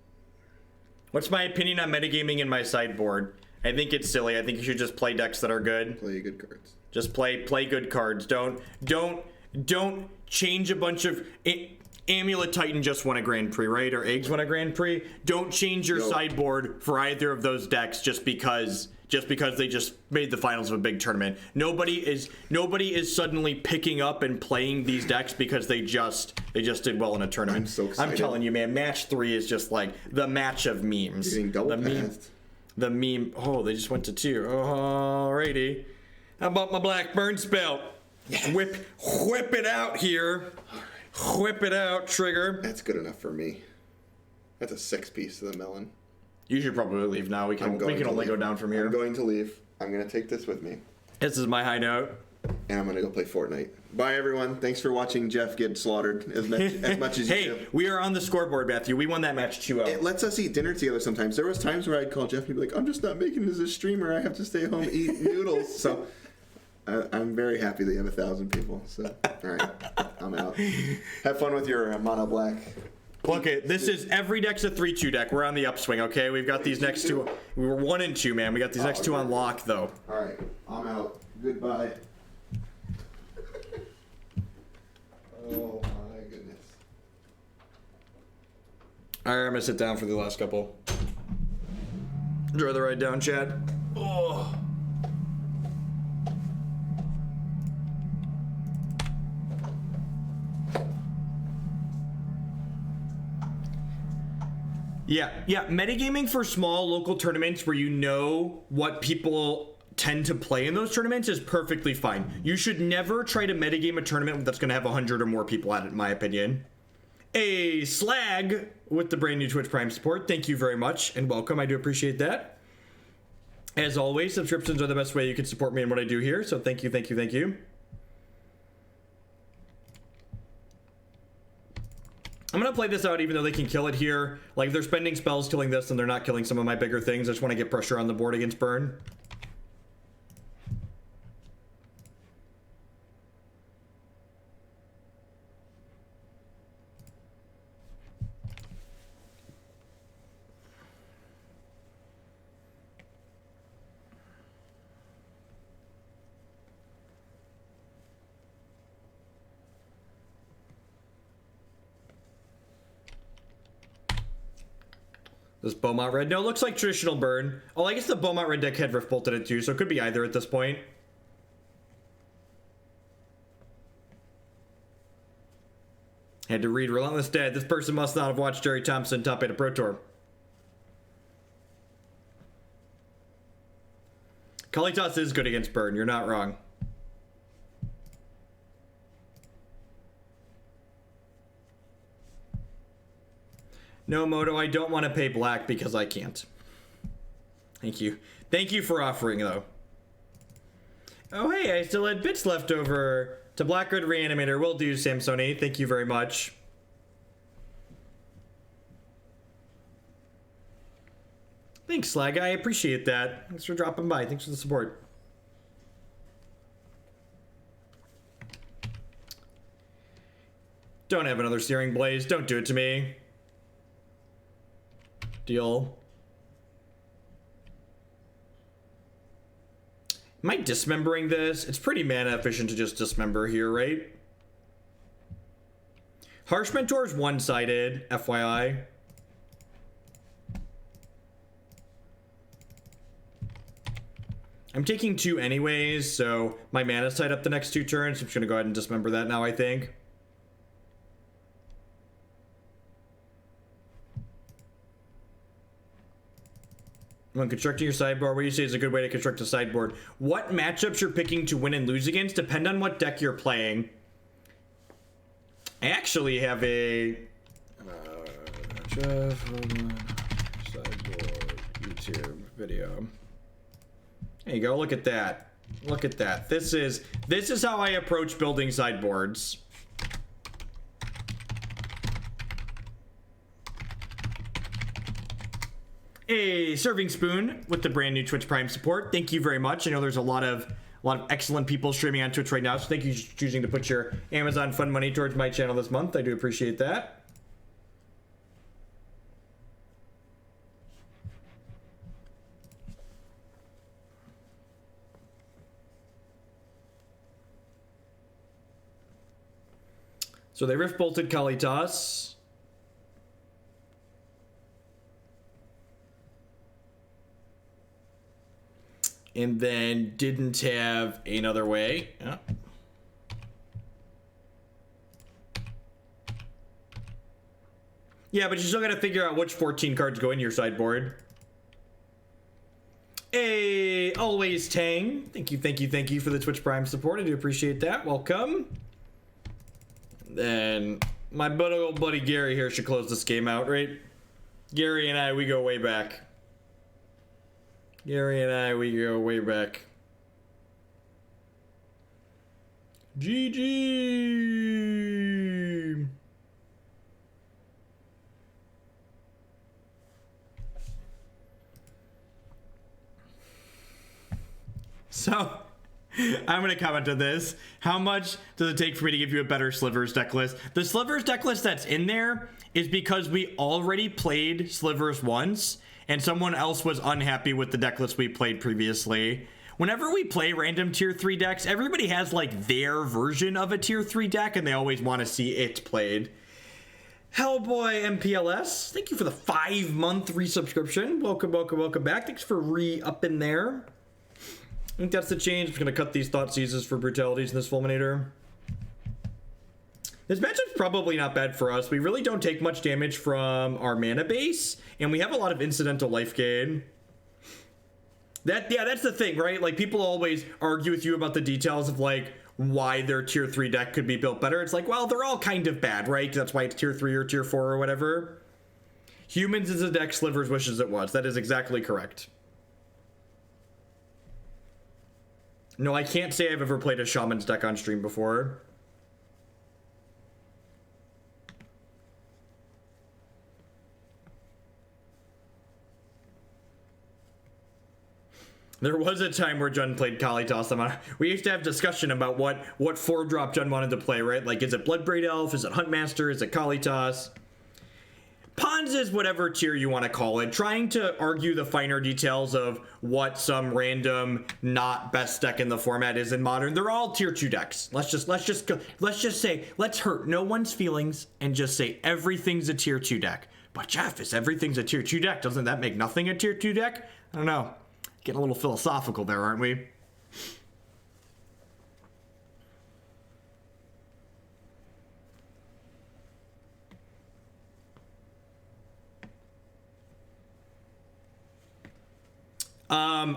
What's my opinion on metagaming in my sideboard? I think it's silly. I think you should just play decks that are good. Play good cards. Just play good cards. Don't change a bunch of... Amulet Titan just won a Grand Prix, right? Or Eggs won a Grand Prix. Don't change your sideboard for either of those decks just because they just made the finals of a big tournament. Nobody is suddenly picking up and playing these decks because they just did well in a tournament. I'm so excited. I'm telling you, man, match 3 is just like the match of memes. Getting double pathed. The meme. Oh, they just went to 2. Alrighty. How about my black burn spell? Yes. Whip it out here. Whip it out, Trigger. That's good enough for me. That's a 6 piece to the melon. You should probably leave now. We can only go down from here. I'm going to leave. I'm going to take this with me. This is my high note. And I'm going to go play Fortnite. Bye, everyone. Thanks for watching Jeff get slaughtered as much as you Hey, we are on the scoreboard, Matthew. We won that match 2-0. It lets us eat dinner together sometimes. There was times where I'd call Jeff and he'd be like, I'm just not making it as a streamer. I have to stay home, eat noodles. So I'm very happy that you have 1,000 people. So, all right. I'm out. Have fun with your mono black. Okay, this is every deck's a 3-2 deck. We're on the upswing, okay? We've got these next 2. We were 1 and 2, man. We got these next 2 on lock, though. All right. I'm out. Goodbye. Oh, my goodness. All right, I'm going to sit down for the last couple. Enjoy the ride down, Chad. Oh. Yeah, metagaming for small local tournaments where you know what people tend to play in those tournaments is perfectly fine. You should never try to metagame a tournament that's going to have 100 or more people at it, in my opinion. A slag with the brand new Twitch Prime support. Thank you very much and welcome. I do appreciate that. As always, subscriptions are the best way you can support me in what I do here, so thank you, thank you, thank you. I'm going to play this out even though they can kill it here. Like, if they're spending spells killing this and they're not killing some of my bigger things, I just want to get pressure on the board against burn. This Beaumont Red. No, it looks like traditional burn. Oh, I guess the Beaumont Red deck had Rift bolted it too, so it could be either at this point. Had to read Relentless Dead. This person must not have watched Jerry Thompson top 8 of Pro Tour. Kalitas is good against burn. You're not wrong. No, Moto, I don't want to pay black because I can't. Thank you. Thank you for offering, though. Oh, hey, I still had bits left over to Black Red Reanimator. Will do, Samsoni. Thank you very much. Thanks, Slag. I appreciate that. Thanks for dropping by. Thanks for the support. Don't have another Searing Blaze. Don't do it to me. Deal. Am I dismembering this? It's pretty mana efficient to just dismember here, right? Harsh Mentor is one-sided, FYI. I'm taking 2 anyways, so my mana's tied up the next 2 turns. So I'm just gonna go ahead and dismember that now, I think. When constructing your sideboard, what do you say is a good way to construct a sideboard? What matchups you're picking to win and lose against depend on what deck you're playing. I actually have a sideboard YouTube video. There you go. Look at that. Look at that. This is how I approach building sideboards. A Serving Spoon with the brand new Twitch Prime support. Thank you very much. I know there's a lot of excellent people streaming on Twitch right now, so thank you for choosing to put your Amazon Fund money towards my channel this month. I do appreciate that. So they Rift Bolted Kalitas. And then didn't have another way. Yeah. Yeah, but you still got to figure out which 14 cards go in your sideboard. Hey, always Tang. Thank you for the Twitch Prime support. I do appreciate that. Welcome. Then my old buddy Gary here should close this game out, right? Gary and I, we go way back. Gary and I, we go way back. GG. So, I'm going to comment on this. How much does it take for me to give you a better Slivers deck list? The Slivers deck list that's in there is because we already played Slivers once, and someone else was unhappy with the deck list we played previously. Whenever we play random tier 3 decks, everybody has like their version of a tier 3 deck, and they always want to see it played. Hellboy MPLS, thank you for the 5-month resubscription. Welcome back. Thanks for re-upping there. I think that's the change. I'm just going to cut these Thoughtseizes for brutalities in this Fulminator. This matchup's probably not bad for us. We really don't take much damage from our mana base, and we have a lot of incidental life gain. That's the thing, right? Like, people always argue with you about the details of, like, why their tier 3 deck could be built better. It's like, well, they're all kind of bad, right? That's why it's tier 3 or tier 4 or whatever. Humans is a deck Slivers wishes it was. That is exactly correct. No, I can't say I've ever played a Shaman's deck on stream before. There was a time where Jun played Kalitas. We used to have discussion about what 4-drop Jun wanted to play, right? Like, is it Bloodbraid Elf? Is it Huntmaster? Is it Kalitas? Pawns is whatever tier you want to call it. Trying to argue the finer details of what some random not best deck in the format is in Modern. They're all tier 2 decks. Let's just say, let's hurt no one's feelings and just say everything's a tier 2 deck. But Jeff, if everything's a tier 2 deck, doesn't that make nothing a tier 2 deck? I don't know. Getting a little philosophical there, aren't we?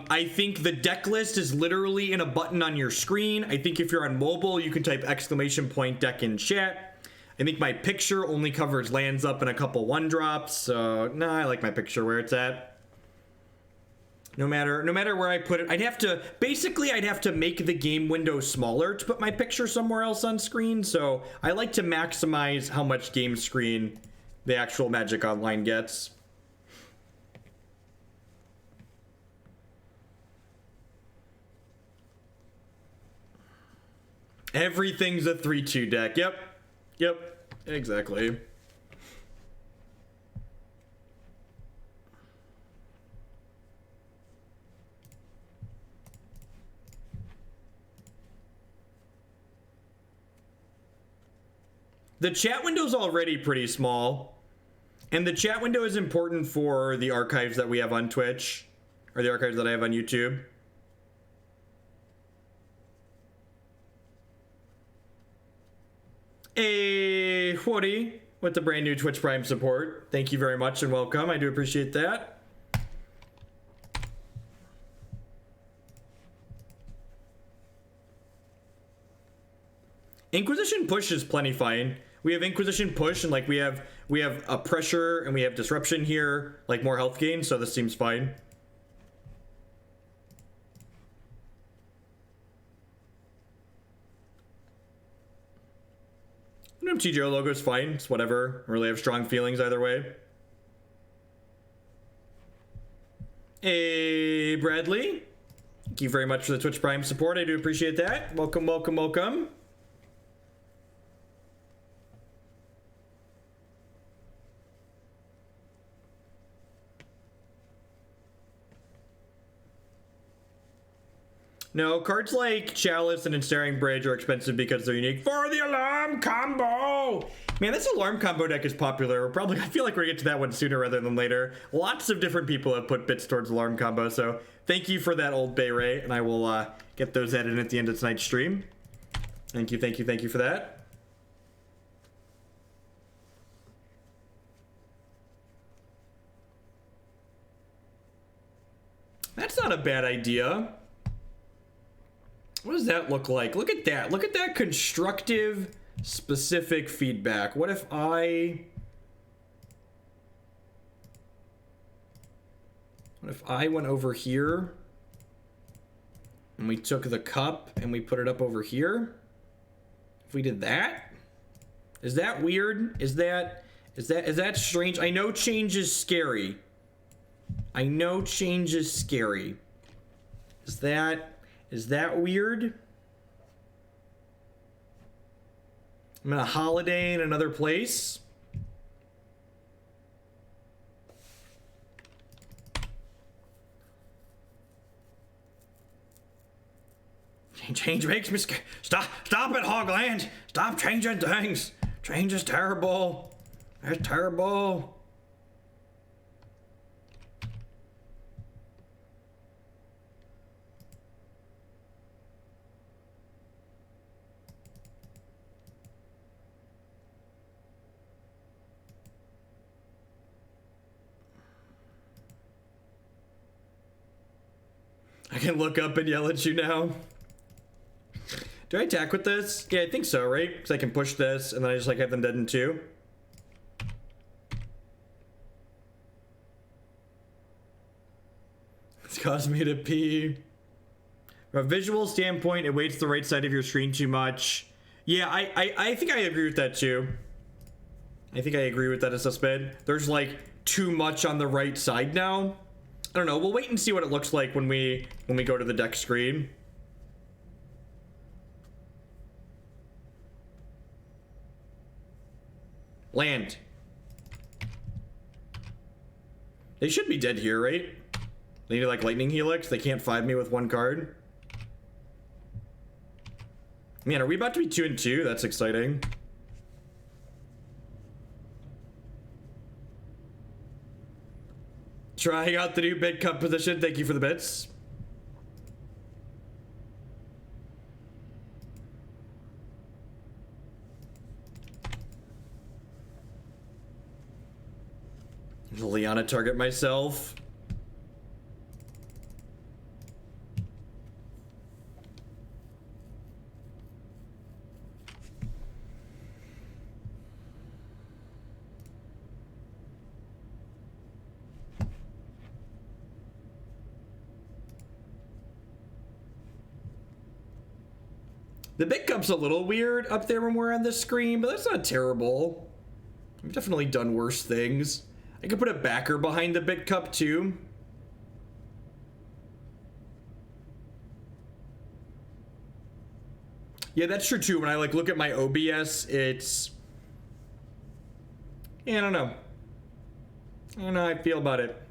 I think the deck list is literally in a button on your screen. I think if you're on mobile, you can type !deck in chat. I think my picture only covers lands up and a couple 1-drops. So, no, I like my picture where it's at. No matter where I put it, I'd have to make the game window smaller to put my picture somewhere else on screen. So I like to maximize how much game screen the actual Magic Online gets. Everything's a 3-2 deck. Yep, exactly. The chat window's already pretty small, and the chat window is important for the archives that we have on Twitch, or the archives that I have on YouTube. Hey, Woody, with the brand new Twitch Prime support. Thank you very much and welcome. I do appreciate that. Inquisition push is plenty fine. We have Inquisition push, and like we have a pressure and we have disruption here, like more health gain, so this seems fine. TGO logo is fine. It's whatever. I really have strong feelings either way. Hey, Bradley. Thank you very much for the Twitch Prime support. I do appreciate that. Welcome, welcome, welcome. No, cards like Chalice and Ensnaring Bridge are expensive because they're unique for the alarm combo. Man, this alarm combo deck is popular. I feel like we're gonna get to that one sooner rather than later. Lots of different people have put bits towards alarm combo, so thank you for that, Old Bay Ray, and I will get those added at the end of tonight's stream. Thank you, thank you, thank you for that. That's not a bad idea. What does that look like? Look at that. Look at that constructive, specific feedback. What if I went over here and we took the cup and we put it up over here? If we did that? Is that weird? Is that strange? I know change is scary. I know change is scary. Is that weird? I'm in a holiday in another place. Change makes me scared. Stop it, Hogland. Stop changing things. Change is terrible. It's terrible. I can look up and yell at you now. Do I attack with this? Yeah, I think so, right? Because I can push this, and then I just like have them dead in two. It's caused me to pee. From a visual standpoint, it weights the right side of your screen too much. Yeah, I think I agree with that too. I think I agree with that as a spin. There's like too much on the right side now. I don't know. We'll wait and see what it looks like when we go to the deck screen. Land. They should be dead here, right? They need like Lightning Helix. They can't 5 me with one card. Man, are we about to be 2-2? That's exciting. Trying out the new bid composition. Thank you for the bits. Liliana target myself. The big cup's a little weird up there when we're on the screen, but that's not terrible. I've definitely done worse things. I could put a backer behind the big cup too. Yeah, that's true too. When I like look at my OBS, it's... Yeah, I don't know. I don't know how I feel about it.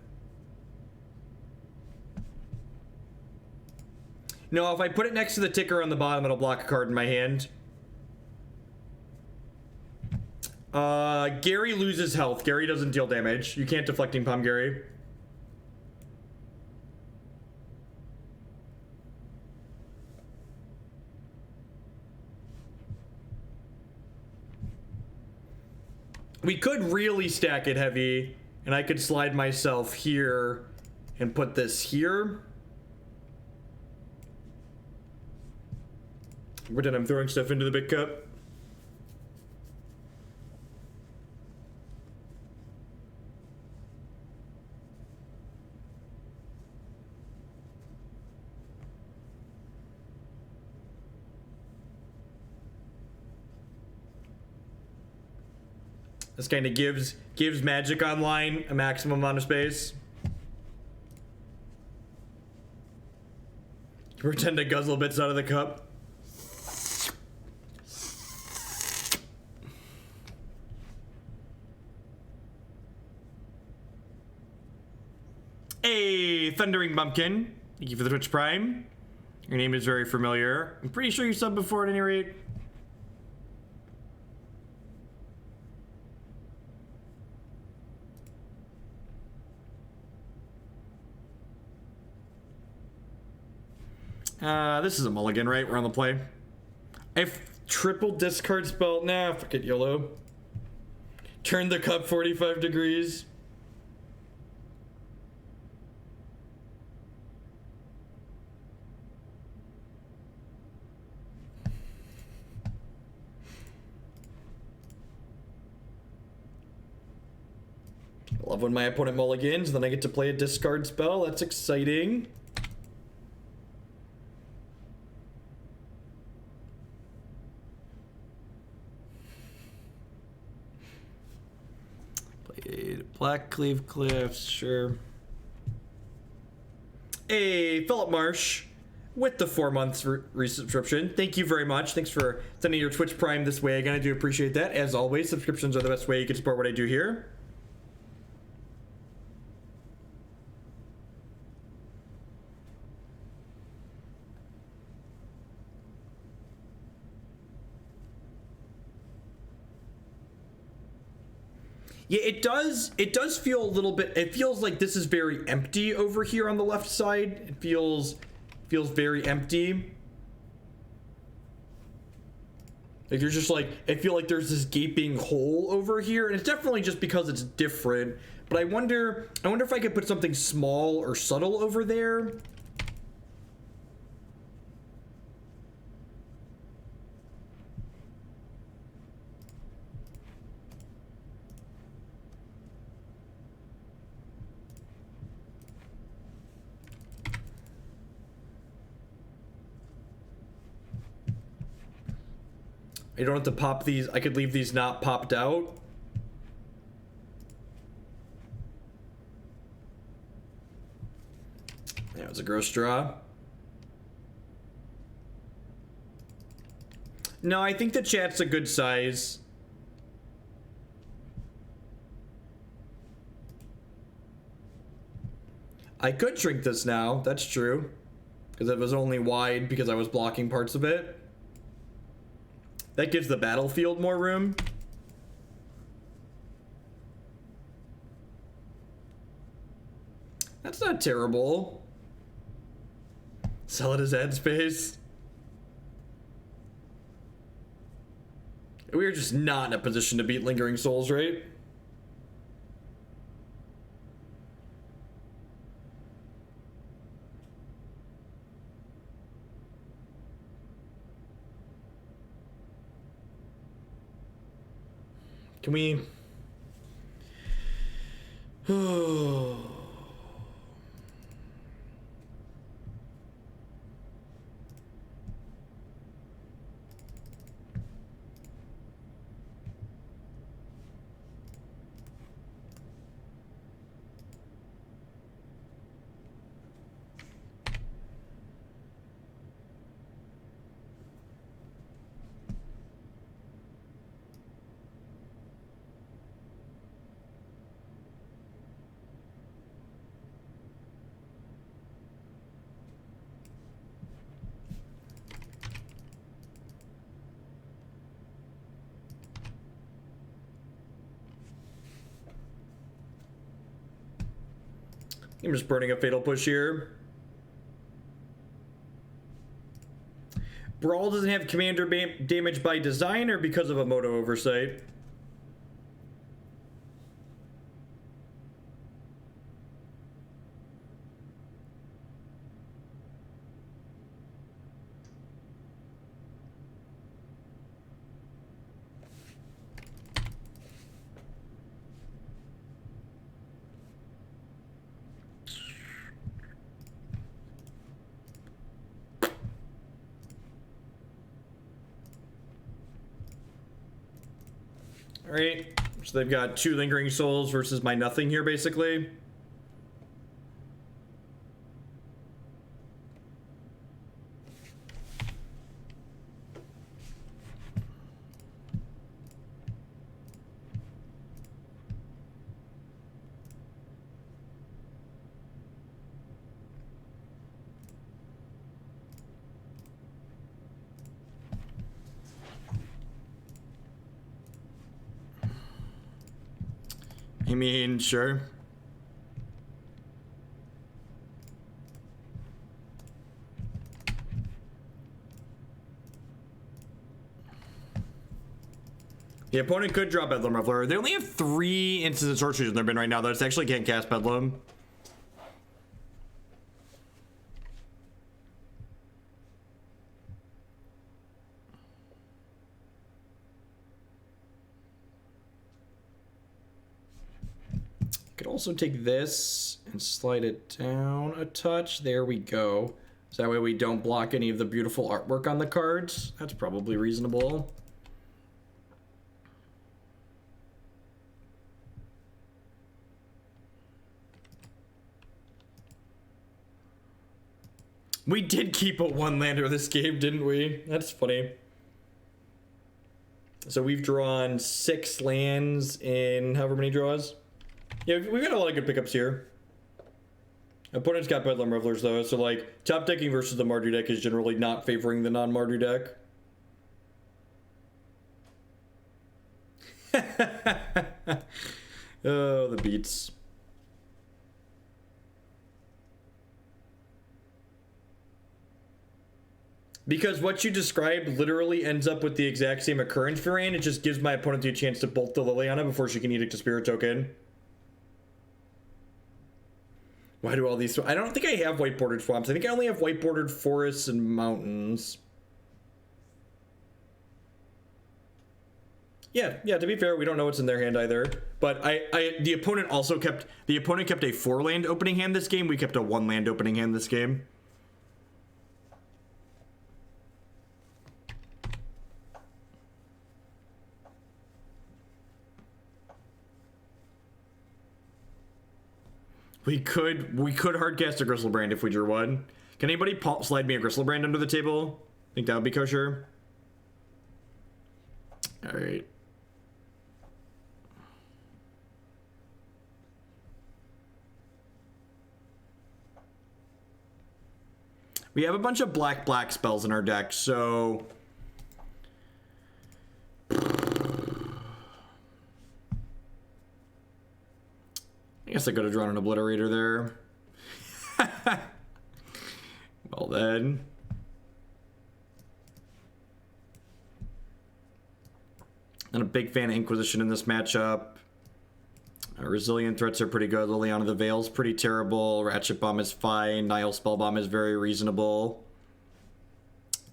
No, if I put it next to the ticker on the bottom, it'll block a card in my hand. Gary loses health. Gary doesn't deal damage. You can't Deflecting Palm Gary. We could really stack it heavy, and I could slide myself here and put this here. Pretend I'm throwing stuff into the big cup. This kind of gives Magic Online a maximum amount of space. You pretend to guzzle bits out of the cup. Hey, Thundering Bumpkin. Thank you for the Twitch Prime. Your name is very familiar. I'm pretty sure you subbed before at any rate. This is a mulligan, right? We're on the play. I have triple discard spell. Nah, fuck it, YOLO. Turn the cup 45 degrees. I love when my opponent mulligans, then I get to play a discard spell. That's exciting. Played Black Cleave Cliffs, sure. Hey, Philip Marsh with the 4 months resubscription. Thank you very much. Thanks for sending your Twitch Prime this way. Again, I do appreciate that. As always, subscriptions are the best way you can support what I do here. Yeah, it does feel a little bit, it feels like this is very empty over here on the left side. It feels very empty. Like there's just like, I feel like there's this gaping hole over here, and it's definitely just because it's different. But I wonder if I could put something small or subtle over there. I don't have to pop these. I could leave these not popped out. That was a gross draw. No, I think the chat's a good size. I could shrink this now. That's true. Because it was only wide because I was blocking parts of it. That gives the battlefield more room. That's not terrible. Sell it as ad space. We're just not in a position to beat Lingering Souls, right? Can we... I'm just burning a Fatal Push here. Brawl doesn't have commander damage by design or because of a Moto oversight? Alright, so they've got 2 Lingering Souls versus my nothing here, basically. I mean, sure. The opponent could drop Bedlam Reveler. They only have 3 instances of sorceries in their bin right now, though. It actually can't cast Bedlam. Could also take this and slide it down a touch. There we go. So that way we don't block any of the beautiful artwork on the cards. That's probably reasonable. We did keep a 1-lander this game, didn't we? That's funny. So we've drawn 6 lands in however many draws. Yeah, we've got a lot of good pickups here. Opponent's got Bedlam Revelers, though, so, like, top decking versus the Mardu deck is generally not favoring the non-Mardu deck. Oh, the beats. Because what you described literally ends up with the exact same occurrence for Rand. It just gives my opponent the chance to bolt the Liliana before she can Edict a Spirit token. Why do all these... I don't think I have white bordered swamps. I think I only have white bordered forests and mountains. Yeah, to be fair, we don't know what's in their hand either. But the opponent also kept... The opponent kept a 4-land opening hand this game. We kept a 1-land opening hand this game. We could hardcast a Gristlebrand if we drew one. Can anybody slide me a Gristlebrand under the table? Think that would be kosher? Alright. We have a bunch of black spells in our deck, so... I guess I could have drawn an Obliterator there. Well then. I'm a big fan of Inquisition in this matchup. Resilient threats are pretty good. Liliana the Veil's pretty terrible. Ratchet Bomb is fine. Nihil Spellbomb is very reasonable.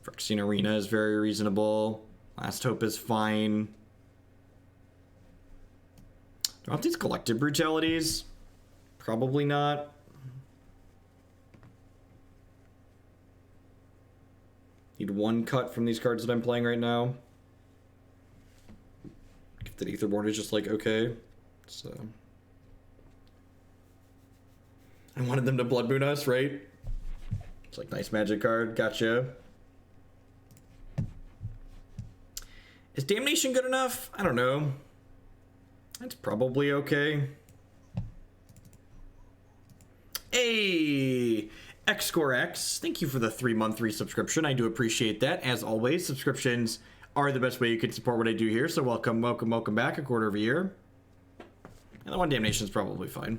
Phyrexian Arena is very reasonable. Last Hope is fine. Do I want these Collective Brutalities? Probably not. Need 1 cut from these cards that I'm playing right now. Gifted Aetherborn is just like, okay. So. I wanted them to Blood Moon us, right? It's like, nice magic card. Gotcha. Is Damnation good enough? I don't know. That's probably okay. Hey, XScoreX, thank you for the 3-month resubscription. I do appreciate that. As always, subscriptions are the best way you can support what I do here. So welcome back. A quarter of a year. And the 1 Damnation is probably fine.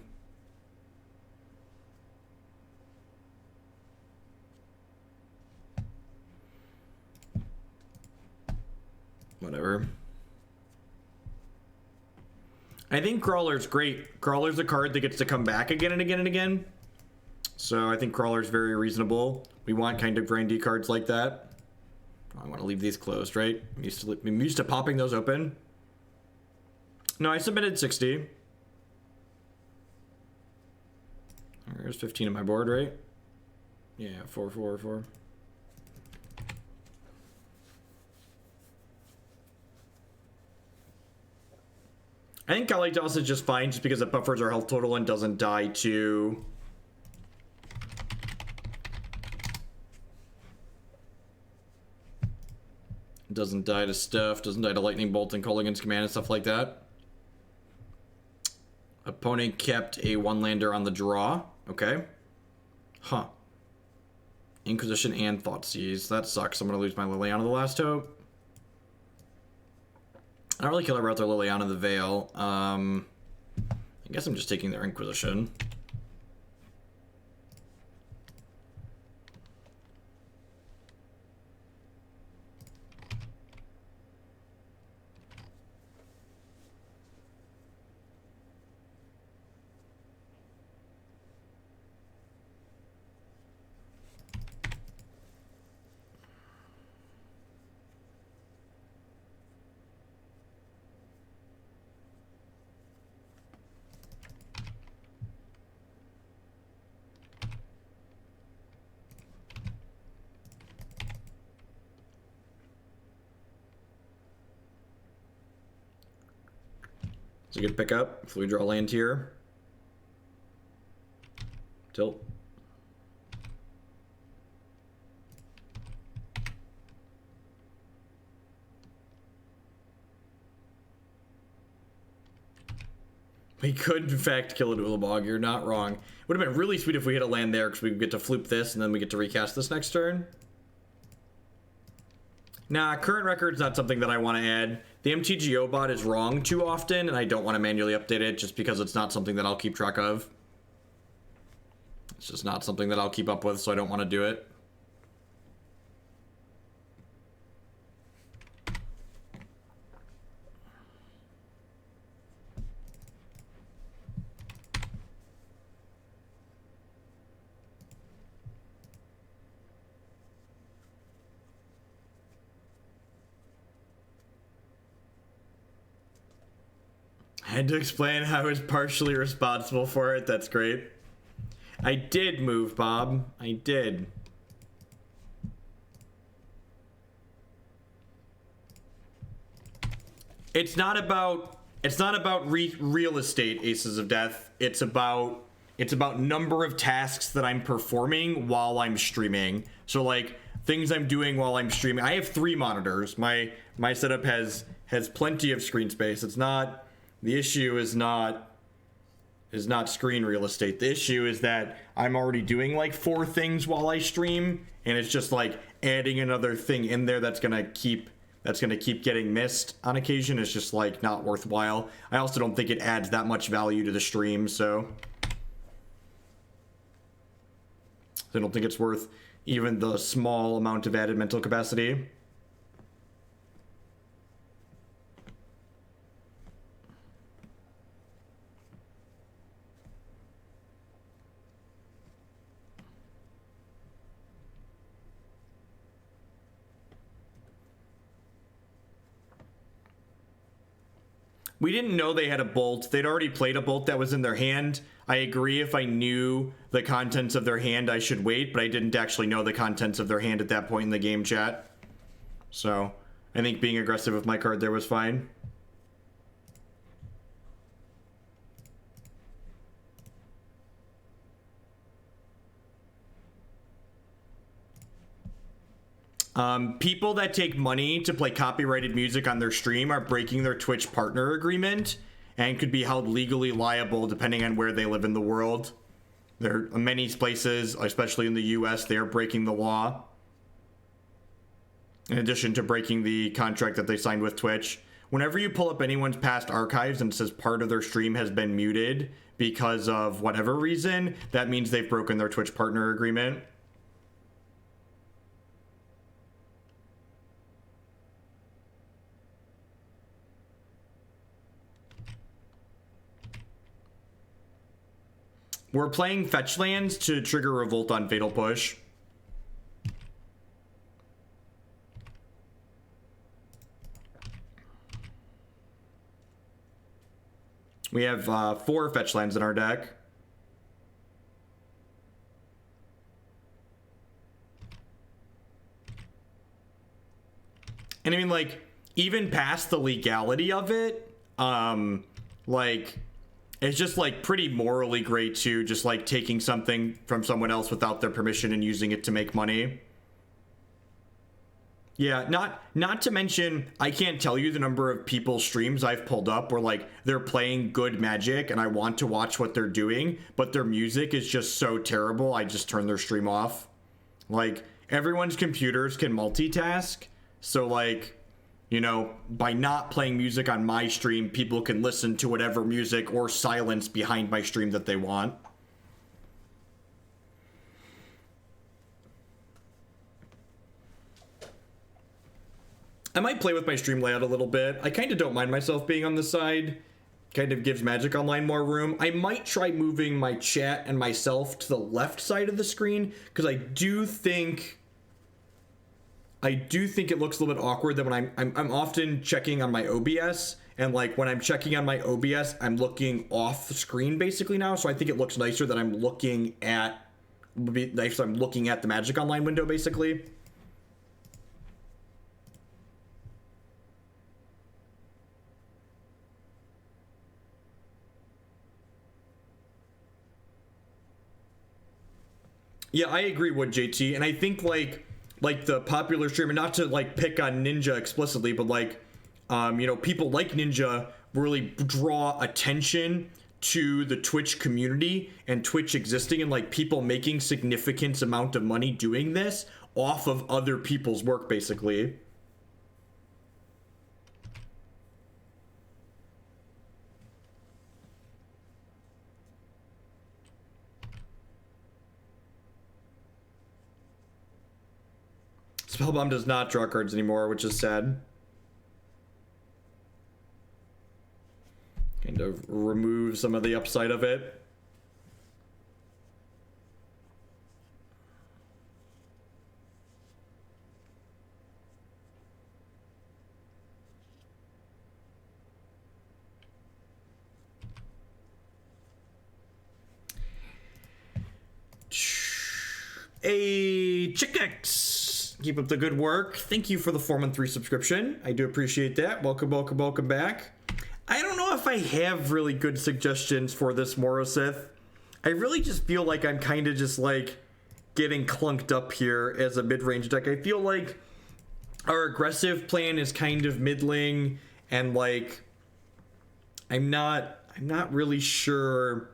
I think Crawler's great. Crawler's a card that gets to come back again and again and again. So I think Crawler's very reasonable. We want kind of grindy cards like that. I want to leave these closed, right? I'm used to popping those open. No, I submitted 60. There's 15 on my board, right? Yeah, 4, 4, 4. I think Kalitas is just fine just because it buffers our health total and doesn't die to... Doesn't die to stuff, doesn't die to Lightning Bolt and Kolaghan's Command and stuff like that. Opponent kept a 1-lander on the draw. Okay. Huh. Inquisition and Thoughtseize. That sucks. I'm going to lose my Liliana the Last Hope. I don't really care about their Liliana the Veil. I guess I'm just taking their Inquisition. It's a good pickup if we draw land here. Tilt. We could, in fact, kill a Ulabog. You're not wrong. Would have been really sweet if we hit a land there because we get to floop this and then we get to recast this next turn. Nah, current record's not something that I want to add. The MTGO bot is wrong too often, and I don't want to manually update it just because it's not something that I'll keep track of. It's just not something that I'll keep up with, so I don't want to do it. I had to explain how I was partially responsible for it. That's great. I did move, Bob. I did. It's not about real estate, Aces of Death. It's about number of tasks that I'm performing while I'm streaming. So like things I'm doing while I'm streaming. I have 3 monitors. My setup has plenty of screen space. It's not. The issue is not screen real estate. The issue is that I'm already doing like 4 things while I stream, and it's just like adding another thing in there that's gonna keep getting missed on occasion. It's just like not worthwhile. I also don't think it adds that much value to the stream, so I don't think it's worth even the small amount of added mental capacity. We didn't know they had a bolt. They'd already played a bolt that was in their hand. I agree, if I knew the contents of their hand, I should wait, but I didn't actually know the contents of their hand at that point in the game chat. So, I think being aggressive with my card there was fine. People that take money to play copyrighted music on their stream are breaking their Twitch partner agreement and could be held legally liable depending on where they live in the world. There are many places, especially in the US, they are breaking the law. In addition to breaking the contract that they signed with Twitch. Whenever you pull up anyone's past archives and it says part of their stream has been muted because of whatever reason, that means they've broken their Twitch partner agreement. We're playing fetch lands to trigger Revolt on Fatal Push. We have 4 fetch lands in our deck. And I mean, like, even past the legality of it, like, it's just, like, pretty morally great, too, just, like, taking something from someone else without their permission and using it to make money. Yeah, not to mention, I can't tell you the number of people's streams I've pulled up where, like, they're playing good Magic and I want to watch what they're doing, but their music is just so terrible, I just turn their stream off. Like, everyone's computers can multitask, so, like, you know, by not playing music on my stream, people can listen to whatever music or silence behind my stream that they want. I might play with my stream layout a little bit. I kind of don't mind myself being on the side. Kind of gives Magic Online more room. I might try moving my chat and myself to the left side of the screen, because I do think it looks a little bit awkward that when I'm often checking on my OBS, and like when I'm checking on my OBS, I'm looking off the screen basically now. So I think it looks nicer that I'm looking at the Magic Online window basically. Yeah, I agree with JT, and I think like the popular streamer, not to like pick on Ninja explicitly, but like you know, people like Ninja really draw attention to the Twitch community and Twitch existing, and like people making significant amount of money doing this off of other people's work basically. Spellbomb does not draw cards anymore, which is sad. Kind of remove some of the upside of it. A Chickx. Keep up the good work. Thank you for the 4-month subscription. I do appreciate that. Welcome, welcome, welcome back. I don't know if I have really good suggestions for this Morosith. I really just feel like I'm kind of just like getting clunked up here as a mid-range deck. I feel like our aggressive plan is kind of middling, and like I'm not really sure.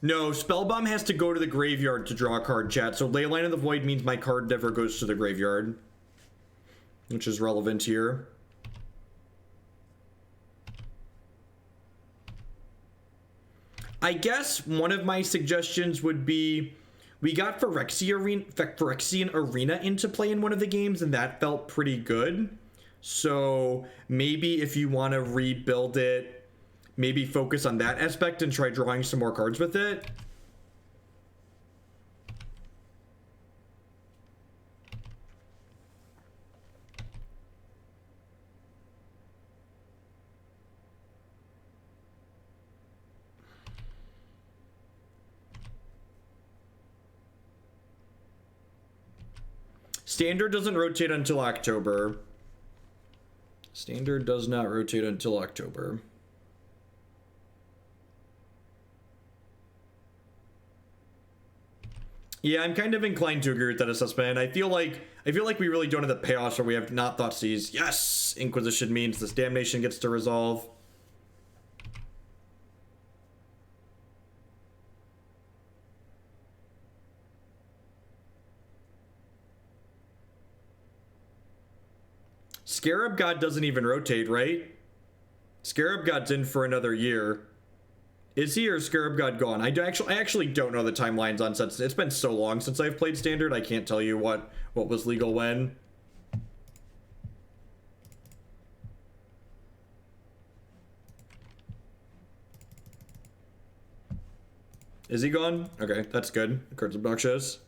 No, Spellbomb has to go to the graveyard to draw a card, chat. So Leyline of the Void means my card never goes to the graveyard, which is relevant here. I guess one of my suggestions would be, we got Phyrexian Arena into play in one of the games, and that felt pretty good. So maybe if you want to rebuild it, maybe focus on that aspect and try drawing some more cards with it. Standard doesn't rotate until October. Standard does not rotate until October. Yeah, I'm kind of inclined to agree with that assessment. I feel like we really don't have the payoffs where we have not Thoughtseize. Yes! Inquisition means this Damnation gets to resolve. Scarab God doesn't even rotate, right? Scarab God's in for another year. Is he, or is Scarab God gone? I actually don't know the timelines on sets. It's been so long since I've played Standard, I can't tell you what was legal when. Is he gone? Okay, that's good. The card's obnoxious.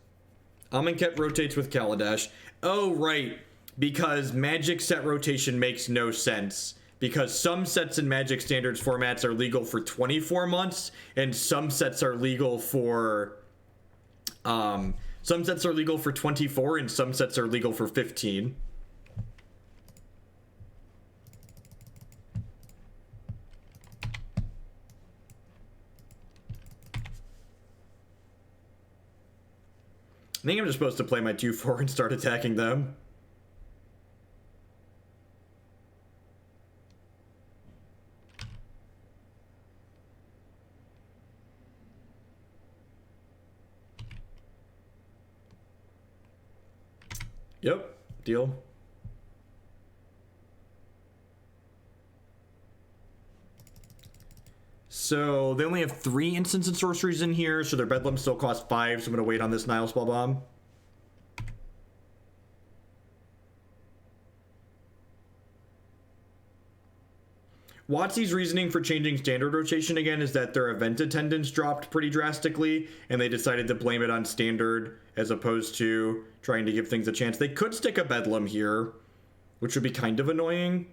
Amonkhet rotates with Kaladesh. Oh, right. Because Magic set rotation makes no sense. Because some sets in Magic Standards formats are legal for 24 months, and some sets are legal for... some sets are legal for 24, and some sets are legal for 15. I think I'm just supposed to play my 2-4 and start attacking them. Yep, deal. So they only have 3 instants and sorceries in here, so their Bedlam still costs 5, so I'm going to wait on this Nihil Spellbomb. Watsie's reasoning for changing standard rotation again is that their event attendance dropped pretty drastically, and they decided to blame it on standard as opposed to trying to give things a chance. They could stick a Bedlam here, which would be kind of annoying.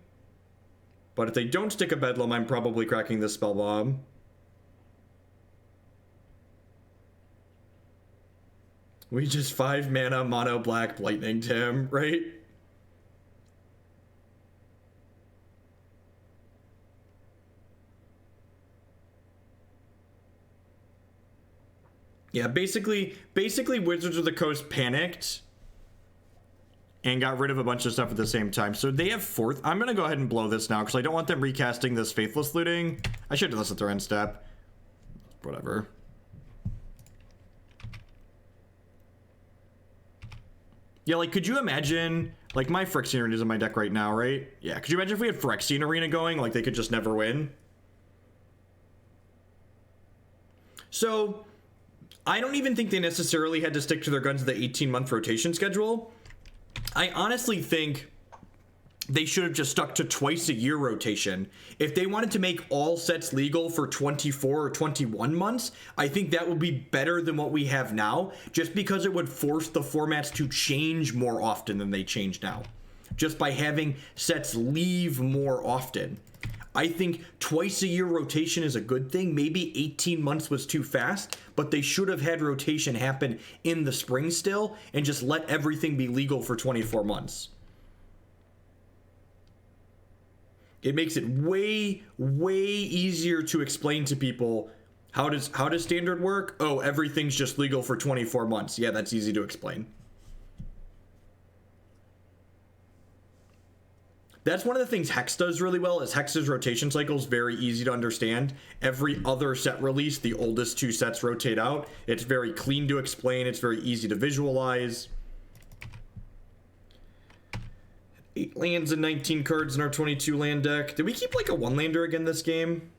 But if they don't stick a Bedlam, I'm probably cracking this Spellbomb. We just 5 mana mono black lightning him, right? Yeah, basically Wizards of the Coast panicked and got rid of a bunch of stuff at the same time. So they have 4th. I'm going to go ahead and blow this now because I don't want them recasting this Faithless Looting. I should have done this at their end step. Whatever. Yeah, like, could you imagine... Like, my Phyrexian Arena is in my deck right now, right? Yeah, could you imagine if we had Phyrexian Arena going? Like, they could just never win? So... I don't even think they necessarily had to stick to their guns the 18-month rotation schedule. I honestly think they should have just stuck to twice-a-year rotation. If they wanted to make all sets legal for 24 or 21 months, I think that would be better than what we have now, just because it would force the formats to change more often than they change now, just by having sets leave more often. I think twice-a-year rotation is a good thing. Maybe 18 months was too fast, but they should have had rotation happen in the spring still and just let everything be legal for 24 months. It makes it way, way easier to explain to people how does standard work? Oh, everything's just legal for 24 months. Yeah, that's easy to explain. That's one of the things Hex does really well, is Hex's rotation cycle is very easy to understand. Every other set release, the oldest 2 sets rotate out. It's very clean to explain. It's very easy to visualize. 8 lands and 19 cards in our 22 land deck. Did we keep like a 1-lander again this game?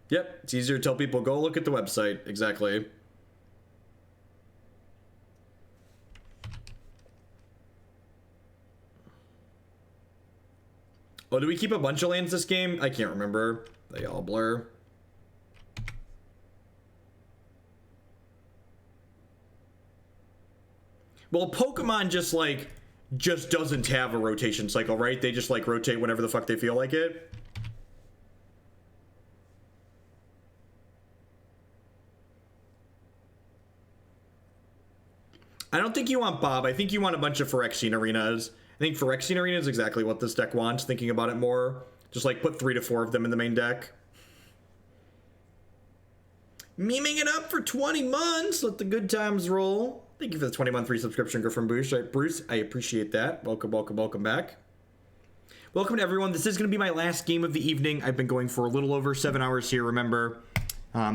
Yep, it's easier to tell people, go look at the website. Exactly. Oh, do we keep a bunch of lands this game? I can't remember. They all blur. Well, Pokemon just doesn't have a rotation cycle, right? They just like rotate whenever the fuck they feel like it. I don't think you want Bob. I think you want a bunch of Phyrexian Arenas. I think Phyrexian Arena is exactly what this deck wants, thinking about it more. Just like put 3 to 4 of them in the main deck. Memeing it up for 20 months. Let the good times roll. Thank you for the 20-month free subscription, Griffin Bruce. Bruce, I appreciate that. Welcome, welcome, welcome back. Welcome to everyone. This is going to be my last game of the evening. I've been going for a little over 7 hours here, remember.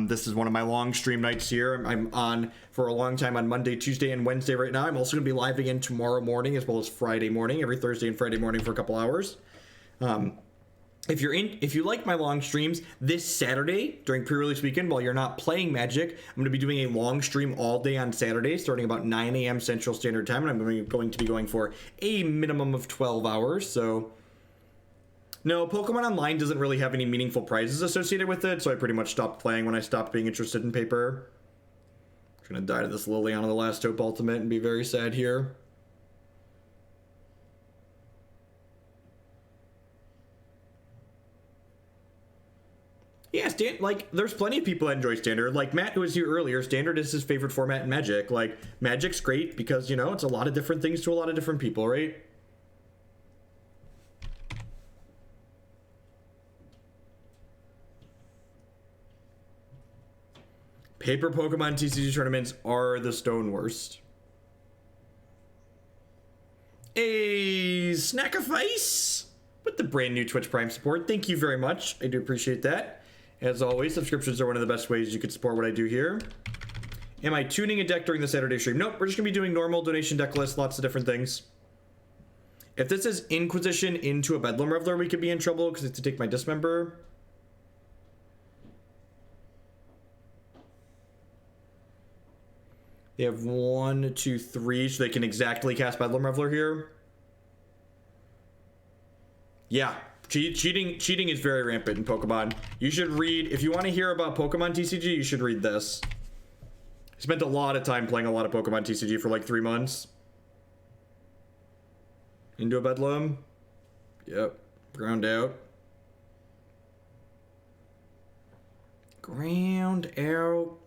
This is one of my long stream nights here. I'm on for a long time on Monday, Tuesday, and Wednesday right now. I'm also going to be live again tomorrow morning as well as Friday morning, every Thursday and Friday morning for a couple hours. If you like my long streams, this Saturday during pre-release weekend, while you're not playing Magic, I'm going to be doing a long stream all day on Saturday, starting about 9 a.m. Central Standard Time, and I'm going to be going for a minimum of 12 hours. So No, Pokemon Online doesn't really have any meaningful prizes associated with it, so I pretty much stopped playing when I stopped being interested in paper. I'm gonna die to this Liliana the Last Hope Ultimate and be very sad here. Yeah, there's plenty of people that enjoy Standard. Like, Matt, who was here earlier, Standard is his favorite format in Magic. Like, Magic's great because, you know, it's a lot of different things to a lot of different people, right? Paper Pokemon TCG tournaments are the stone worst. A Snackifice with the brand new Twitch Prime support. Thank you very much. I do appreciate that. As always, subscriptions are one of the best ways you can support what I do here. Am I tuning a deck during the Saturday stream? Nope, we're just going to be doing normal donation deck lists, lots of different things. If this is Inquisition into a Bedlam Reveler, we could be in trouble because it's to take my Dismember. They have 1, 2, 3, so they can exactly cast Bedlam Reveler here. Yeah. Cheating is very rampant in Pokemon. You should read, if you want to hear about Pokemon TCG, you should read this. I spent a lot of time playing a lot of Pokemon TCG for like 3 months. Into a Bedlam. Yep. Ground out. Ground out.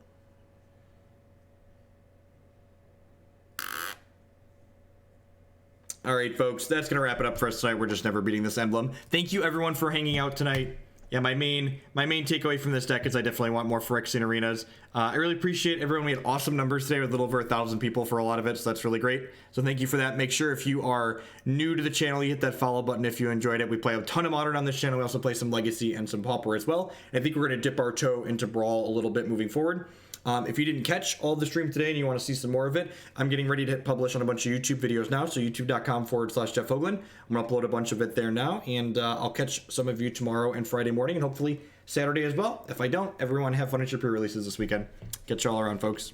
All right, folks, that's going to wrap it up for us tonight. We're just never beating this emblem. Thank you, everyone, for hanging out tonight. Yeah, my main takeaway from this deck is I definitely want more Phyrexian Arenas. I really appreciate everyone. We had awesome numbers today with a little over 1,000 people for a lot of it, so that's really great. So thank you for that. Make sure if you are new to the channel, you hit that follow button if you enjoyed it. We play a ton of Modern on this channel. We also play some Legacy and some Pauper as well. And I think we're going to dip our toe into Brawl a little bit moving forward. If you didn't catch all of the stream today and you want to see some more of it, I'm getting ready to hit publish on a bunch of YouTube videos now. So youtube.com/Jeff Hoagland. I'm going to upload a bunch of it there now. And I'll catch some of you tomorrow and Friday morning and hopefully Saturday as well. If I don't, everyone have fun at your pre-releases this weekend. Catch y'all around, folks.